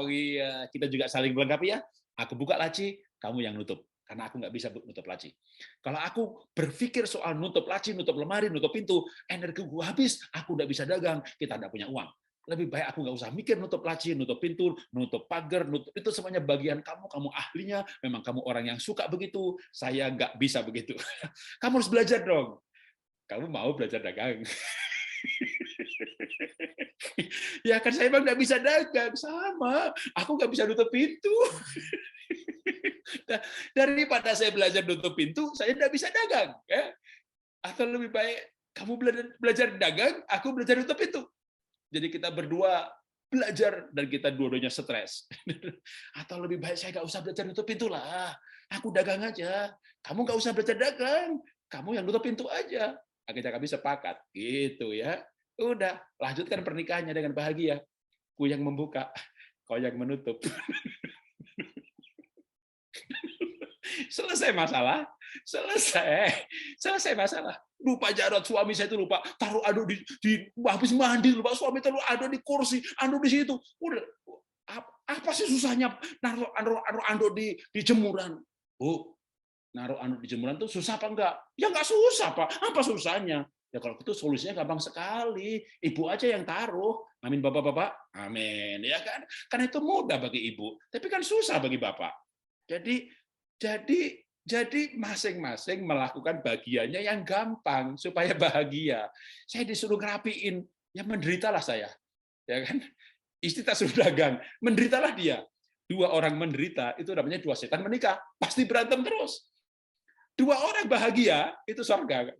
Iya, kita juga saling melengkapi ya. Aku buka laci, kamu yang nutup. Karena aku nggak bisa nutup laci. Kalau aku berpikir soal nutup laci, nutup lemari, nutup pintu, energi gue habis, aku nggak bisa dagang, kita nggak punya uang. Lebih baik aku nggak usah mikir nutup laci, nutup pintu, nutup pagar, itu semuanya bagian kamu ahlinya, memang kamu orang yang suka begitu, saya nggak bisa begitu. Kamu harus belajar dong. Kamu mau belajar dagang? Ya kan saya emang nggak bisa dagang, sama. Aku nggak bisa nutup pintu. Nah, daripada saya belajar nutup pintu, saya nggak bisa dagang. Ya. Atau lebih baik kamu belajar dagang, aku belajar nutup pintu. Jadi kita berdua belajar dan kita dua-duanya stres. Atau lebih baik saya nggak usah belajar nutup pintu lah. Aku dagang aja. Kamu nggak usah belajar dagang. Kamu yang nutup pintu aja. Akhirnya kami sepakat. Gitu ya. Udah, lanjutkan pernikahannya dengan bahagia. Ku yang membuka, kau yang menutup. Selesai masalah, selesai masalah. Lupa jarod suami saya itu lupa taruh anduk di habis mandi, lupa suami taruh anduk di kursi, anduk di situ. Udah, apa sih susahnya naruh anduk di jemuran? Bu, naruh anduk di jemuran tuh susah apa enggak? Ya enggak susah, Pak. Apa susahnya? Ya kalau gitu solusinya gampang sekali. Ibu aja yang taruh. Amin Bapak-bapak. Amin. Ya kan? Karena itu mudah bagi ibu, tapi kan susah bagi Bapak. Jadi jadi masing-masing melakukan bagiannya yang gampang supaya bahagia. Saya disuruh ngerapiin, ya menderitalah saya. Ya kan? Istri tak suruh dagang, menderitalah dia. Dua orang menderita, itu namanya dua setan menikah. Pasti berantem terus. Dua orang bahagia, itu surga.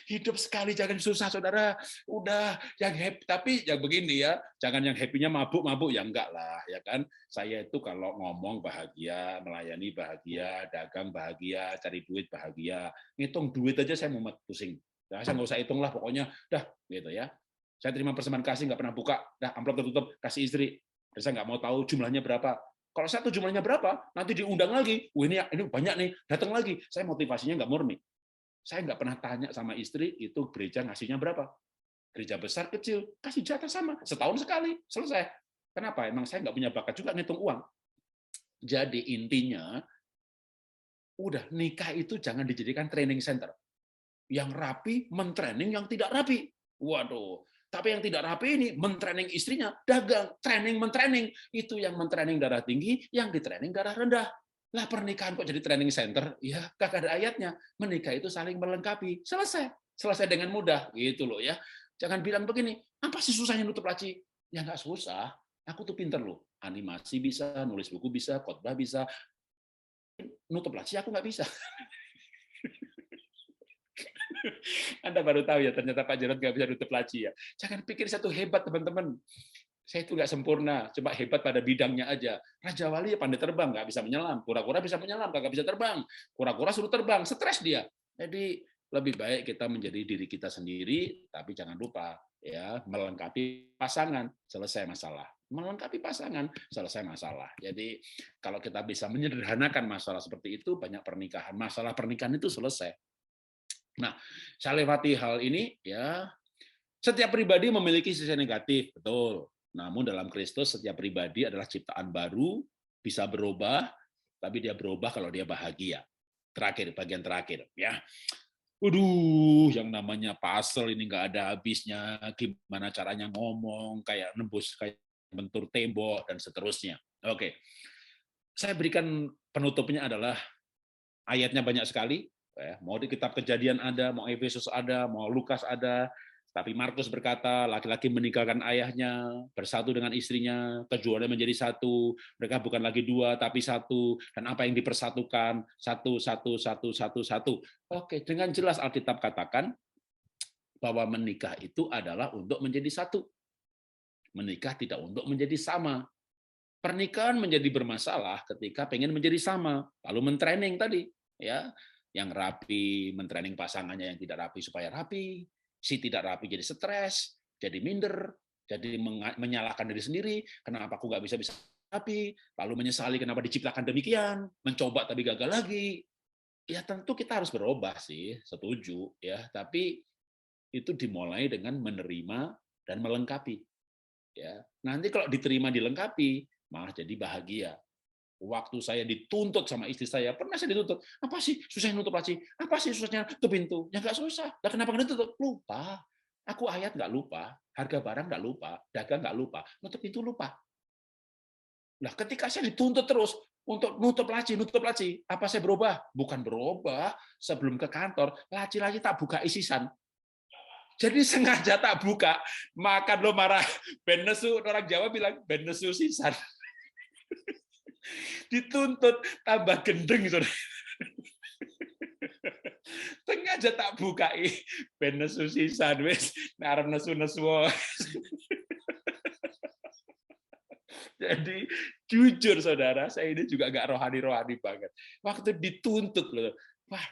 Hidup sekali jangan susah, saudara. Udah yang happy, tapi yang begini ya, jangan yang happy-nya mabuk-mabuk, ya enggak lah, ya kan. Saya itu kalau ngomong bahagia, melayani bahagia, dagang bahagia, cari duit bahagia. Ngitung duit aja saya mau pusing. Ya, saya nggak usah hitung lah, pokoknya dah gitu ya. Saya terima persembahan kasih nggak pernah buka, dah amplop tertutup kasih istri. Dan saya nggak mau tahu jumlahnya berapa. Kalau satu jumlahnya berapa, nanti diundang lagi. Ini banyak nih, datang lagi. Saya motivasinya nggak murni. Saya nggak pernah tanya sama istri itu gereja ngasihnya berapa. Gereja besar kecil kasih jatah sama, setahun sekali selesai. Kenapa? Emang saya nggak punya bakat juga ngitung uang. Jadi intinya, udah nikah itu jangan dijadikan training center. Yang rapi mentraining yang tidak rapi. Waduh. Tapi yang tidak rapi ini mentraining istrinya, dagang, training mentraining. Itu yang mentraining darah tinggi, yang ditraining darah rendah. Lah pernikahan kok jadi training center? Ya, kagak ada ayatnya. Menikah itu saling melengkapi. Selesai. Selesai dengan mudah. Gitu loh ya. Jangan bilang begini, apa sih susahnya nutup laci? Ya nggak susah. Aku tuh pinter loh. Animasi bisa, nulis buku bisa, khotbah bisa. Nutup laci aku nggak bisa. Anda baru tahu ya, ternyata Pak Jarod nggak bisa nutup laci ya. Jangan pikir satu hebat, teman-teman. Saya itu nggak sempurna, cuma hebat pada bidangnya aja. Raja Wali ya pandai terbang, nggak bisa menyelam. Kura-kura bisa menyelam, nggak bisa terbang. Kura-kura suruh terbang, stres dia. Jadi lebih baik kita menjadi diri kita sendiri, tapi jangan lupa ya melengkapi pasangan, selesai masalah. Melengkapi pasangan, selesai masalah. Jadi kalau kita bisa menyederhanakan masalah seperti itu, banyak pernikahan. Masalah pernikahan itu selesai. Nah, saya lewati hal ini ya. Setiap pribadi memiliki sisi negatif, betul. Namun dalam Kristus setiap pribadi adalah ciptaan baru, bisa berubah, tapi dia berubah kalau dia bahagia. Terakhir, bagian terakhir ya. Waduh, yang namanya puzzle ini nggak ada habisnya. Gimana caranya ngomong, kayak nembus, kayak bentur tembok dan seterusnya. Oke, saya berikan penutupnya adalah ayatnya banyak sekali. Mau di kitab Kejadian ada, mau Efesus ada, mau Lukas ada, tapi Markus berkata, laki-laki meninggalkan ayahnya, bersatu dengan istrinya, keduanya menjadi satu, mereka bukan lagi dua, tapi satu, dan apa yang dipersatukan, satu, satu, satu, satu, satu. Oke, dengan jelas Alkitab katakan bahwa menikah itu adalah untuk menjadi satu. Menikah tidak untuk menjadi sama. Pernikahan menjadi bermasalah ketika pengen menjadi sama, lalu mentraining tadi, ya, yang rapi mentraining pasangannya yang tidak rapi supaya rapi, si tidak rapi jadi stres, jadi minder, jadi menyalahkan diri sendiri, kenapa aku nggak bisa rapi, lalu menyesali kenapa diciptakan demikian, mencoba tapi gagal lagi. Ya tentu kita harus berubah sih, setuju ya, tapi itu dimulai dengan menerima dan melengkapi. Ya, nanti kalau diterima dilengkapi, malah jadi bahagia. Waktu saya dituntut sama istri saya, pernah saya dituntut, apa sih susahnya nutup laci? Apa sih susahnya tutup pintu? Ya nggak susah. Lah kenapa nggak ditutup? Lupa. Aku ayat nggak lupa, harga barang nggak lupa, dagang nggak lupa, nutup pintu lupa. Nah, ketika saya dituntut terus untuk nutup laci, apa saya berubah? Bukan berubah. Sebelum ke kantor, laci-laci tak buka isisan. Jadi sengaja tak buka, makan lo marah. Ben nesu, orang Jawa bilang ben nesu sisan. Dituntut tambah gendeng, saudara. Sengaja tak buka, ben nesu sisan, wes arep nesu-nesu. Jadi jujur saudara, saya ini juga agak rohani-rohani banget. Waktu dituntut loh, wah,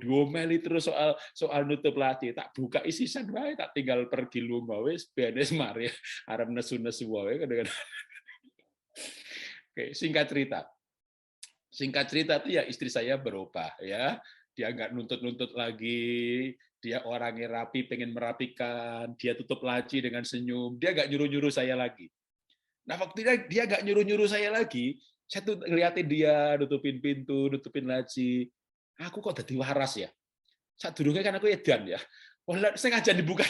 diomeli terus soal nutup laci, tak buka isisan wae, tak tinggal pergi lumba wis benes mari arep nesu-nesu wae kadang-kadang. Oke, singkat cerita. Singkat cerita tuh ya istri saya berubah ya. Dia nggak nuntut-nuntut lagi, dia orangnya rapi, pengen merapikan, dia tutup laci dengan senyum, dia nggak nyuruh-nyuruh saya lagi. Nah, waktu dia nggak nyuruh-nyuruh saya lagi, Saya tuh ngeliatin dia, nutupin pintu, nutupin laci. Aku kok jadi waras ya? Saat durungnya kan aku edan ya. Wah, saya ngajak dibuka.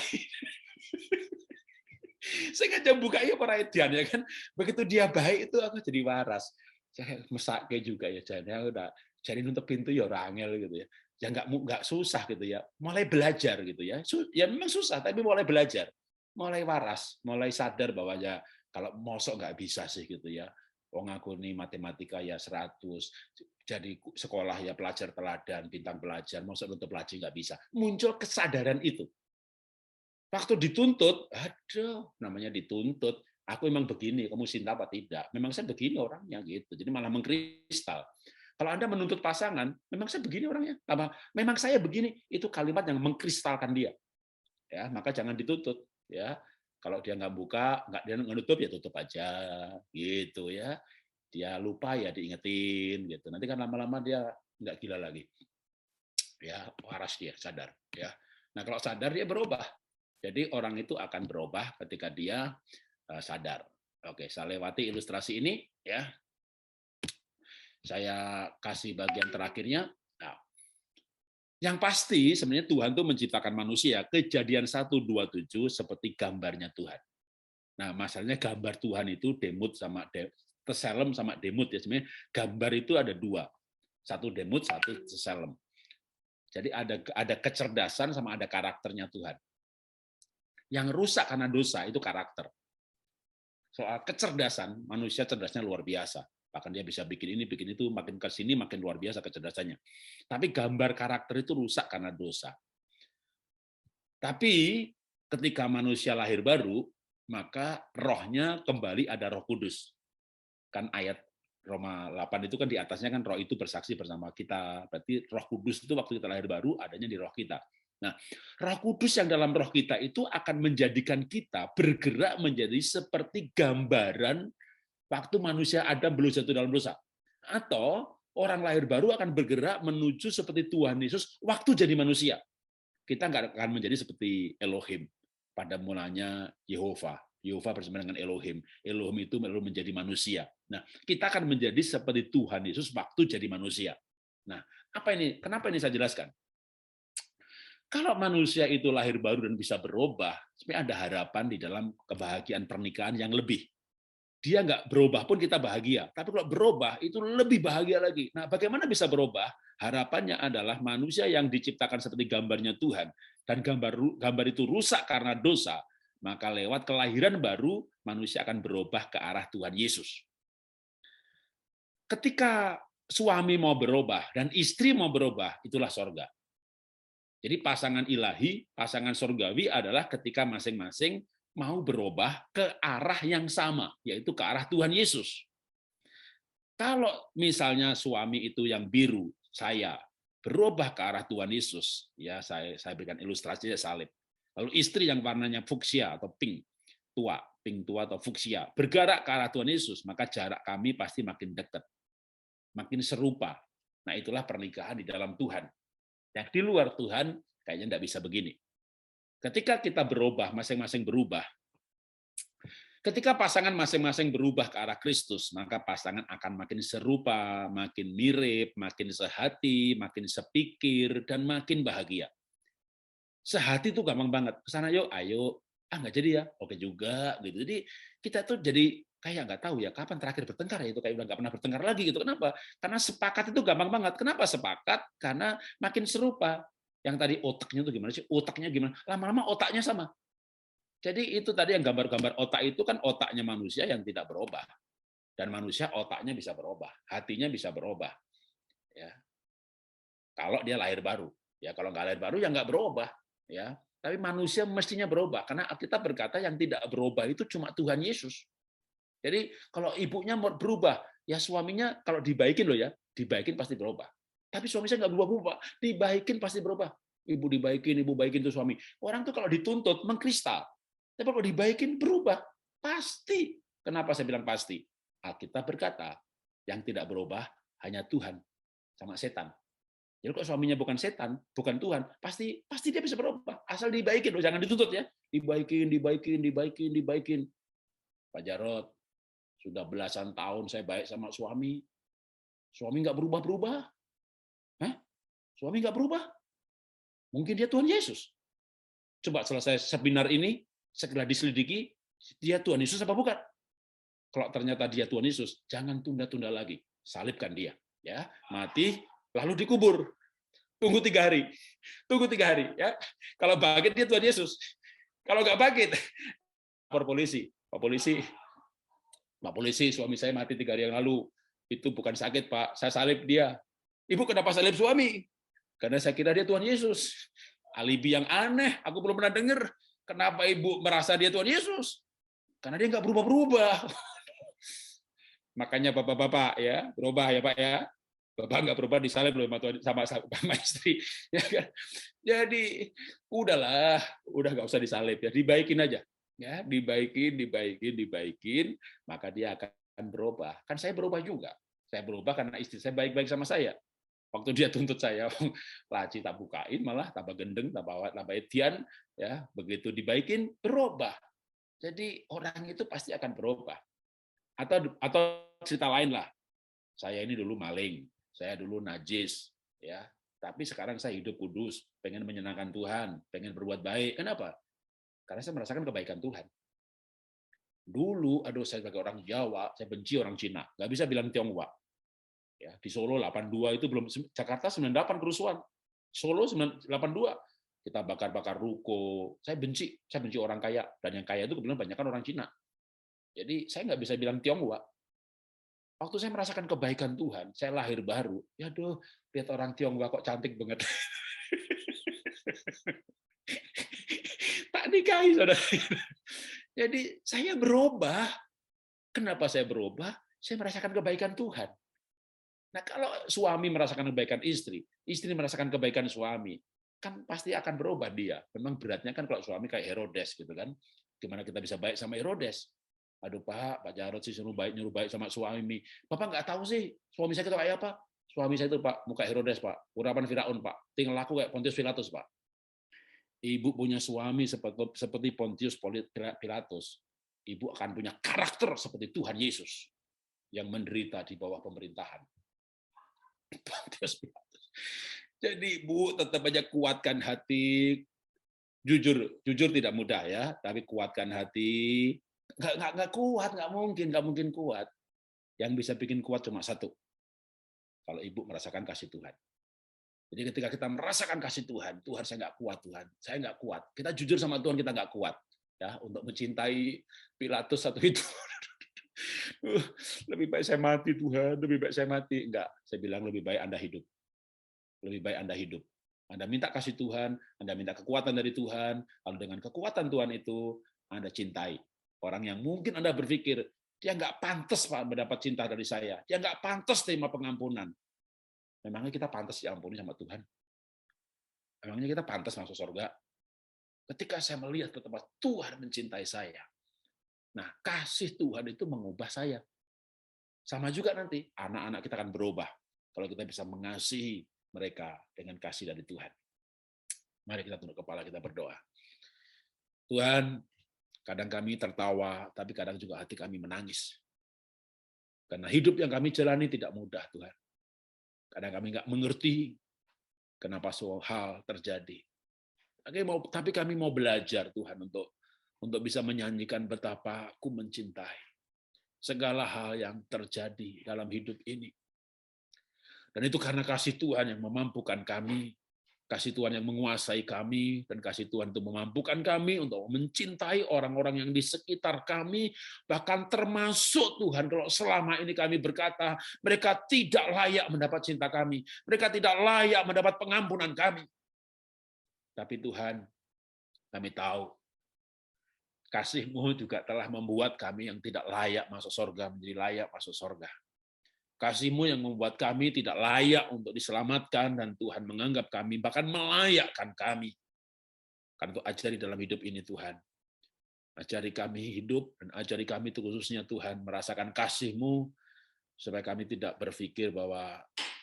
Saya ngajak buka ya para edan ya kan. Begitu dia baik itu aku jadi waras. Saya mesake juga ya, jadi udah jadi nutup pintu ya orang angel gitu ya. Ya nggak susah gitu ya. Mulai belajar gitu ya. Ya memang susah tapi mulai belajar. Mulai waras, mulai sadar bahwa ya kalau mosok nggak bisa sih gitu ya. Wong aku nih matematika ya 100, jadi sekolah ya pelajar teladan, bintang pelajar, mosok nutup laci nggak bisa. Muncul kesadaran itu. Waktu dituntut, aduh, namanya dituntut. Aku memang begini, kamu cinta apa tidak? Memang saya begini orangnya gitu. Jadi malah mengkristal. Kalau Anda menuntut pasangan, memang saya begini orangnya. Memang saya begini, itu kalimat yang mengkristalkan dia. Ya, maka jangan dituntut. Ya, kalau dia nggak buka, dia nggak nutup ya tutup aja, gitu ya. Dia lupa ya diingetin, gitu. Nanti kan lama-lama dia nggak gila lagi. Ya, waras dia, sadar. Ya. Nah kalau sadar dia berubah. Jadi orang itu akan berubah ketika dia sadar. Oke, saya lewati ilustrasi ini ya. Saya kasih bagian terakhirnya. Nah, yang pasti sebenarnya Tuhan tuh menciptakan manusia. Kejadian 1:27 seperti gambarnya Tuhan. Nah, masalahnya gambar Tuhan itu demut sama teselem sama demut ya. Sebenarnya gambar itu ada dua. Satu demut, satu teselem. Jadi ada kecerdasan sama ada karakternya Tuhan. Yang rusak karena dosa itu karakter. Soal kecerdasan, manusia cerdasnya luar biasa. Bahkan dia bisa bikin ini, bikin itu, makin ke sini makin luar biasa kecerdasannya. Tapi gambar karakter itu rusak karena dosa. Tapi ketika manusia lahir baru, maka rohnya kembali ada Roh Kudus. Kan ayat Roma 8 itu kan di atasnya kan roh itu bersaksi bersama kita. Berarti Roh Kudus itu waktu kita lahir baru adanya di roh kita. Nah, Roh Kudus yang dalam roh kita itu akan menjadikan kita bergerak menjadi seperti gambaran waktu manusia Adam belum jatuh dalam dosa. Atau orang lahir baru akan bergerak menuju seperti Tuhan Yesus waktu jadi manusia. Kita nggak akan menjadi seperti Elohim. Pada mulanya Yehova. Yehova bersama dengan Elohim. Elohim itu lalu menjadi manusia. Nah, kita akan menjadi seperti Tuhan Yesus waktu jadi manusia. Nah, apa ini? Kenapa ini saya jelaskan? Kalau manusia itu lahir baru dan bisa berubah, sebenarnya ada harapan di dalam kebahagiaan pernikahan yang lebih. Dia nggak berubah pun kita bahagia. Tapi kalau berubah, itu lebih bahagia lagi. Nah, bagaimana bisa berubah? Harapannya adalah manusia yang diciptakan seperti gambarnya Tuhan, dan gambar itu rusak karena dosa, maka lewat kelahiran baru, manusia akan berubah ke arah Tuhan Yesus. Ketika suami mau berubah dan istri mau berubah, itulah sorga. Jadi pasangan ilahi, pasangan surgawi adalah ketika masing-masing mau berubah ke arah yang sama, yaitu ke arah Tuhan Yesus. Kalau misalnya suami itu yang biru, saya berubah ke arah Tuhan Yesus, ya saya berikan ilustrasinya salib. Lalu istri yang warnanya fuksia atau pink tua atau fuksia, bergerak ke arah Tuhan Yesus, maka jarak kami pasti makin dekat, makin serupa. Nah itulah pernikahan di dalam Tuhan. Yang di luar Tuhan kayaknya tidak bisa begini. Ketika kita berubah, masing-masing berubah. Ketika pasangan masing-masing berubah ke arah Kristus, maka pasangan akan makin serupa, makin mirip, makin sehati, makin sepikir, dan makin bahagia. Sehati itu gampang banget. Kesana yuk, ayo. Nggak jadi ya, oke juga. Gitu. Jadi kita tuh jadi kayak nggak tahu ya kapan terakhir bertengkar ya, itu kayak udah nggak pernah bertengkar lagi gitu. Kenapa? Karena sepakat itu gampang banget. Kenapa sepakat? Karena makin serupa. Yang tadi otaknya tuh gimana sih? Otaknya gimana? Lama-lama otaknya sama. Jadi itu tadi yang gambar-gambar otak itu kan otaknya manusia yang tidak berubah. Dan manusia otaknya bisa berubah, hatinya bisa berubah. Ya. Kalau dia lahir baru. Ya kalau nggak lahir baru ya nggak berubah. Ya. Tapi manusia mestinya berubah karena kita berkata yang tidak berubah itu cuma Tuhan Yesus. Jadi kalau ibunya berubah, ya suaminya kalau dibaikin loh ya, dibaikin pasti berubah. Tapi suami saya nggak berubah-berubah, dibaikin pasti berubah. Ibu baikin tuh suami. Orang tuh kalau dituntut mengkristal. Tapi kalau dibaikin berubah, pasti. Kenapa saya bilang pasti? Alkitab berkata, yang tidak berubah hanya Tuhan sama setan. Jadi kalau suaminya bukan setan, bukan Tuhan, pasti dia bisa berubah. Asal dibaikin loh, jangan dituntut ya. Dibaikin. Pak Jarot, Sudah belasan tahun saya baik sama suami. Suami nggak berubah-berubah. Hah? Suami nggak berubah. Mungkin dia Tuhan Yesus. Coba selesai seminar ini, setelah diselidiki, dia Tuhan Yesus apa bukan? Kalau ternyata dia Tuhan Yesus, jangan tunda-tunda lagi. Salibkan dia. Ya, mati, lalu dikubur. Tunggu 3 hari. Tunggu 3 hari. Ya. Kalau bangkit, dia Tuhan Yesus. Kalau nggak bangkit, lapor polisi. Pak polisi, suami saya mati 3 hari yang lalu. Itu bukan sakit, Pak. Saya salib dia. Ibu kenapa salib suami? Karena saya kira dia Tuhan Yesus. Alibi yang aneh, aku belum pernah dengar. Kenapa ibu merasa dia Tuhan Yesus? Karena dia nggak berubah-berubah. Makanya bapak-bapak ya berubah ya Pak ya. Bapak nggak berubah disalib sama istri. Ya kan? Jadi udahlah, udah nggak usah disalib ya, dibaikin aja. Ya, dibaikin, maka dia akan berubah. Kan saya berubah juga. Saya berubah karena istri saya baik-baik sama saya. Waktu dia tuntut saya, laci tak bukain, malah tambah gendeng, tambah edian, ya begitu dibaikin berubah. Jadi orang itu pasti akan berubah. Atau cerita lain lah, saya ini dulu maling, saya dulu najis, ya, tapi sekarang saya hidup kudus, pengen menyenangkan Tuhan, pengen berbuat baik. Kenapa? Karena saya merasakan kebaikan Tuhan. Dulu, saya sebagai orang Jawa, saya benci orang Cina, nggak bisa bilang Tionghoa. Ya, di Solo 82 itu belum, Jakarta 98 kerusuhan. Solo 82 kita bakar-bakar ruko. Saya benci orang kaya, dan yang kaya itu kebetulan banyak kan orang Cina. Jadi saya nggak bisa bilang Tionghoa. Waktu saya merasakan kebaikan Tuhan, saya lahir baru. Ya doh, lihat orang Tionghoa kok cantik banget. Tak nikahi, saudara. Jadi saya berubah. Kenapa saya berubah? Saya merasakan kebaikan Tuhan. Nah, kalau suami merasakan kebaikan istri merasakan kebaikan suami, kan pasti akan berubah dia. Memang beratnya kan kalau suami kayak Herodes gitu kan. Gimana kita bisa baik sama Herodes? Aduh Pak Jarod sih nyuruh baik sama suami. Bapak nggak tahu sih suami saya itu kayak apa? Suami saya itu Pak, muka Herodes Pak, urapan Firaun Pak, tinggal laku kayak Pontius Pilatus Pak. Ibu punya suami seperti Pontius Pilatus. Ibu akan punya karakter seperti Tuhan Yesus yang menderita di bawah pemerintahan. Jadi Bu tetap aja kuatkan hati, jujur tidak mudah ya, tapi kuatkan hati. Nggak kuat, nggak mungkin kuat. Yang bisa bikin kuat cuma satu, kalau Ibu merasakan kasih Tuhan. Jadi ketika kita merasakan kasih Tuhan saya nggak kuat Tuhan, saya nggak kuat. Kita jujur sama Tuhan kita nggak kuat ya untuk mencintai Pilatus satu itu. Lebih baik saya mati Tuhan, lebih baik saya mati. Enggak, saya bilang lebih baik Anda hidup. Lebih baik Anda hidup. Anda minta kasih Tuhan, Anda minta kekuatan dari Tuhan, lalu dengan kekuatan Tuhan itu Anda cintai. Orang yang mungkin Anda berpikir, dia nggak pantas Pak mendapat cinta dari saya, dia nggak pantas terima pengampunan. Memangnya kita pantas diampuni sama Tuhan? Memangnya kita pantas masuk surga? Ketika saya melihat betapa Tuhan mencintai saya, nah, kasih Tuhan itu mengubah saya. Sama juga nanti, anak-anak kita akan berubah kalau kita bisa mengasihi mereka dengan kasih dari Tuhan. Mari kita tunduk kepala, kita berdoa. Tuhan, kadang kami tertawa, tapi kadang juga hati kami menangis. Karena hidup yang kami jalani tidak mudah, Tuhan. Kadang kami nggak mengerti kenapa suatu hal terjadi. Tapi kami mau belajar, Tuhan, untuk bisa menyanyikan betapa aku mencintai segala hal yang terjadi dalam hidup ini. Dan itu karena kasih Tuhan yang memampukan kami, kasih Tuhan yang menguasai kami, dan kasih Tuhan itu memampukan kami untuk mencintai orang-orang yang di sekitar kami, bahkan termasuk Tuhan kalau selama ini kami berkata, mereka tidak layak mendapat cinta kami, mereka tidak layak mendapat pengampunan kami. Tapi Tuhan, kami tahu, kasih-Mu juga telah membuat kami yang tidak layak masuk surga menjadi layak masuk surga. Kasih-Mu yang membuat kami tidak layak untuk diselamatkan, dan Tuhan menganggap kami, bahkan melayakkan kami. Karena itu ajari dalam hidup ini Tuhan. Ajari kami hidup, dan ajari kami itu khususnya Tuhan, merasakan kasih-Mu, supaya kami tidak berpikir bahwa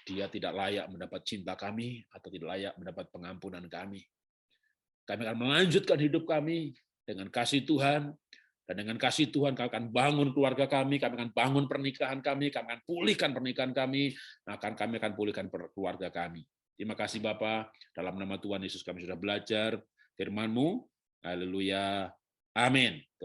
Dia tidak layak mendapat cinta kami, atau tidak layak mendapat pengampunan kami. Kami akan melanjutkan hidup kami dengan kasih Tuhan, Dan dengan kasih Tuhan, kami akan bangun keluarga kami akan bangun pernikahan kami akan pulihkan pernikahan kami akan pulihkan keluarga kami. Terima kasih Bapa, dalam nama Tuhan Yesus kami sudah belajar firman-Mu. Haleluya. Amin.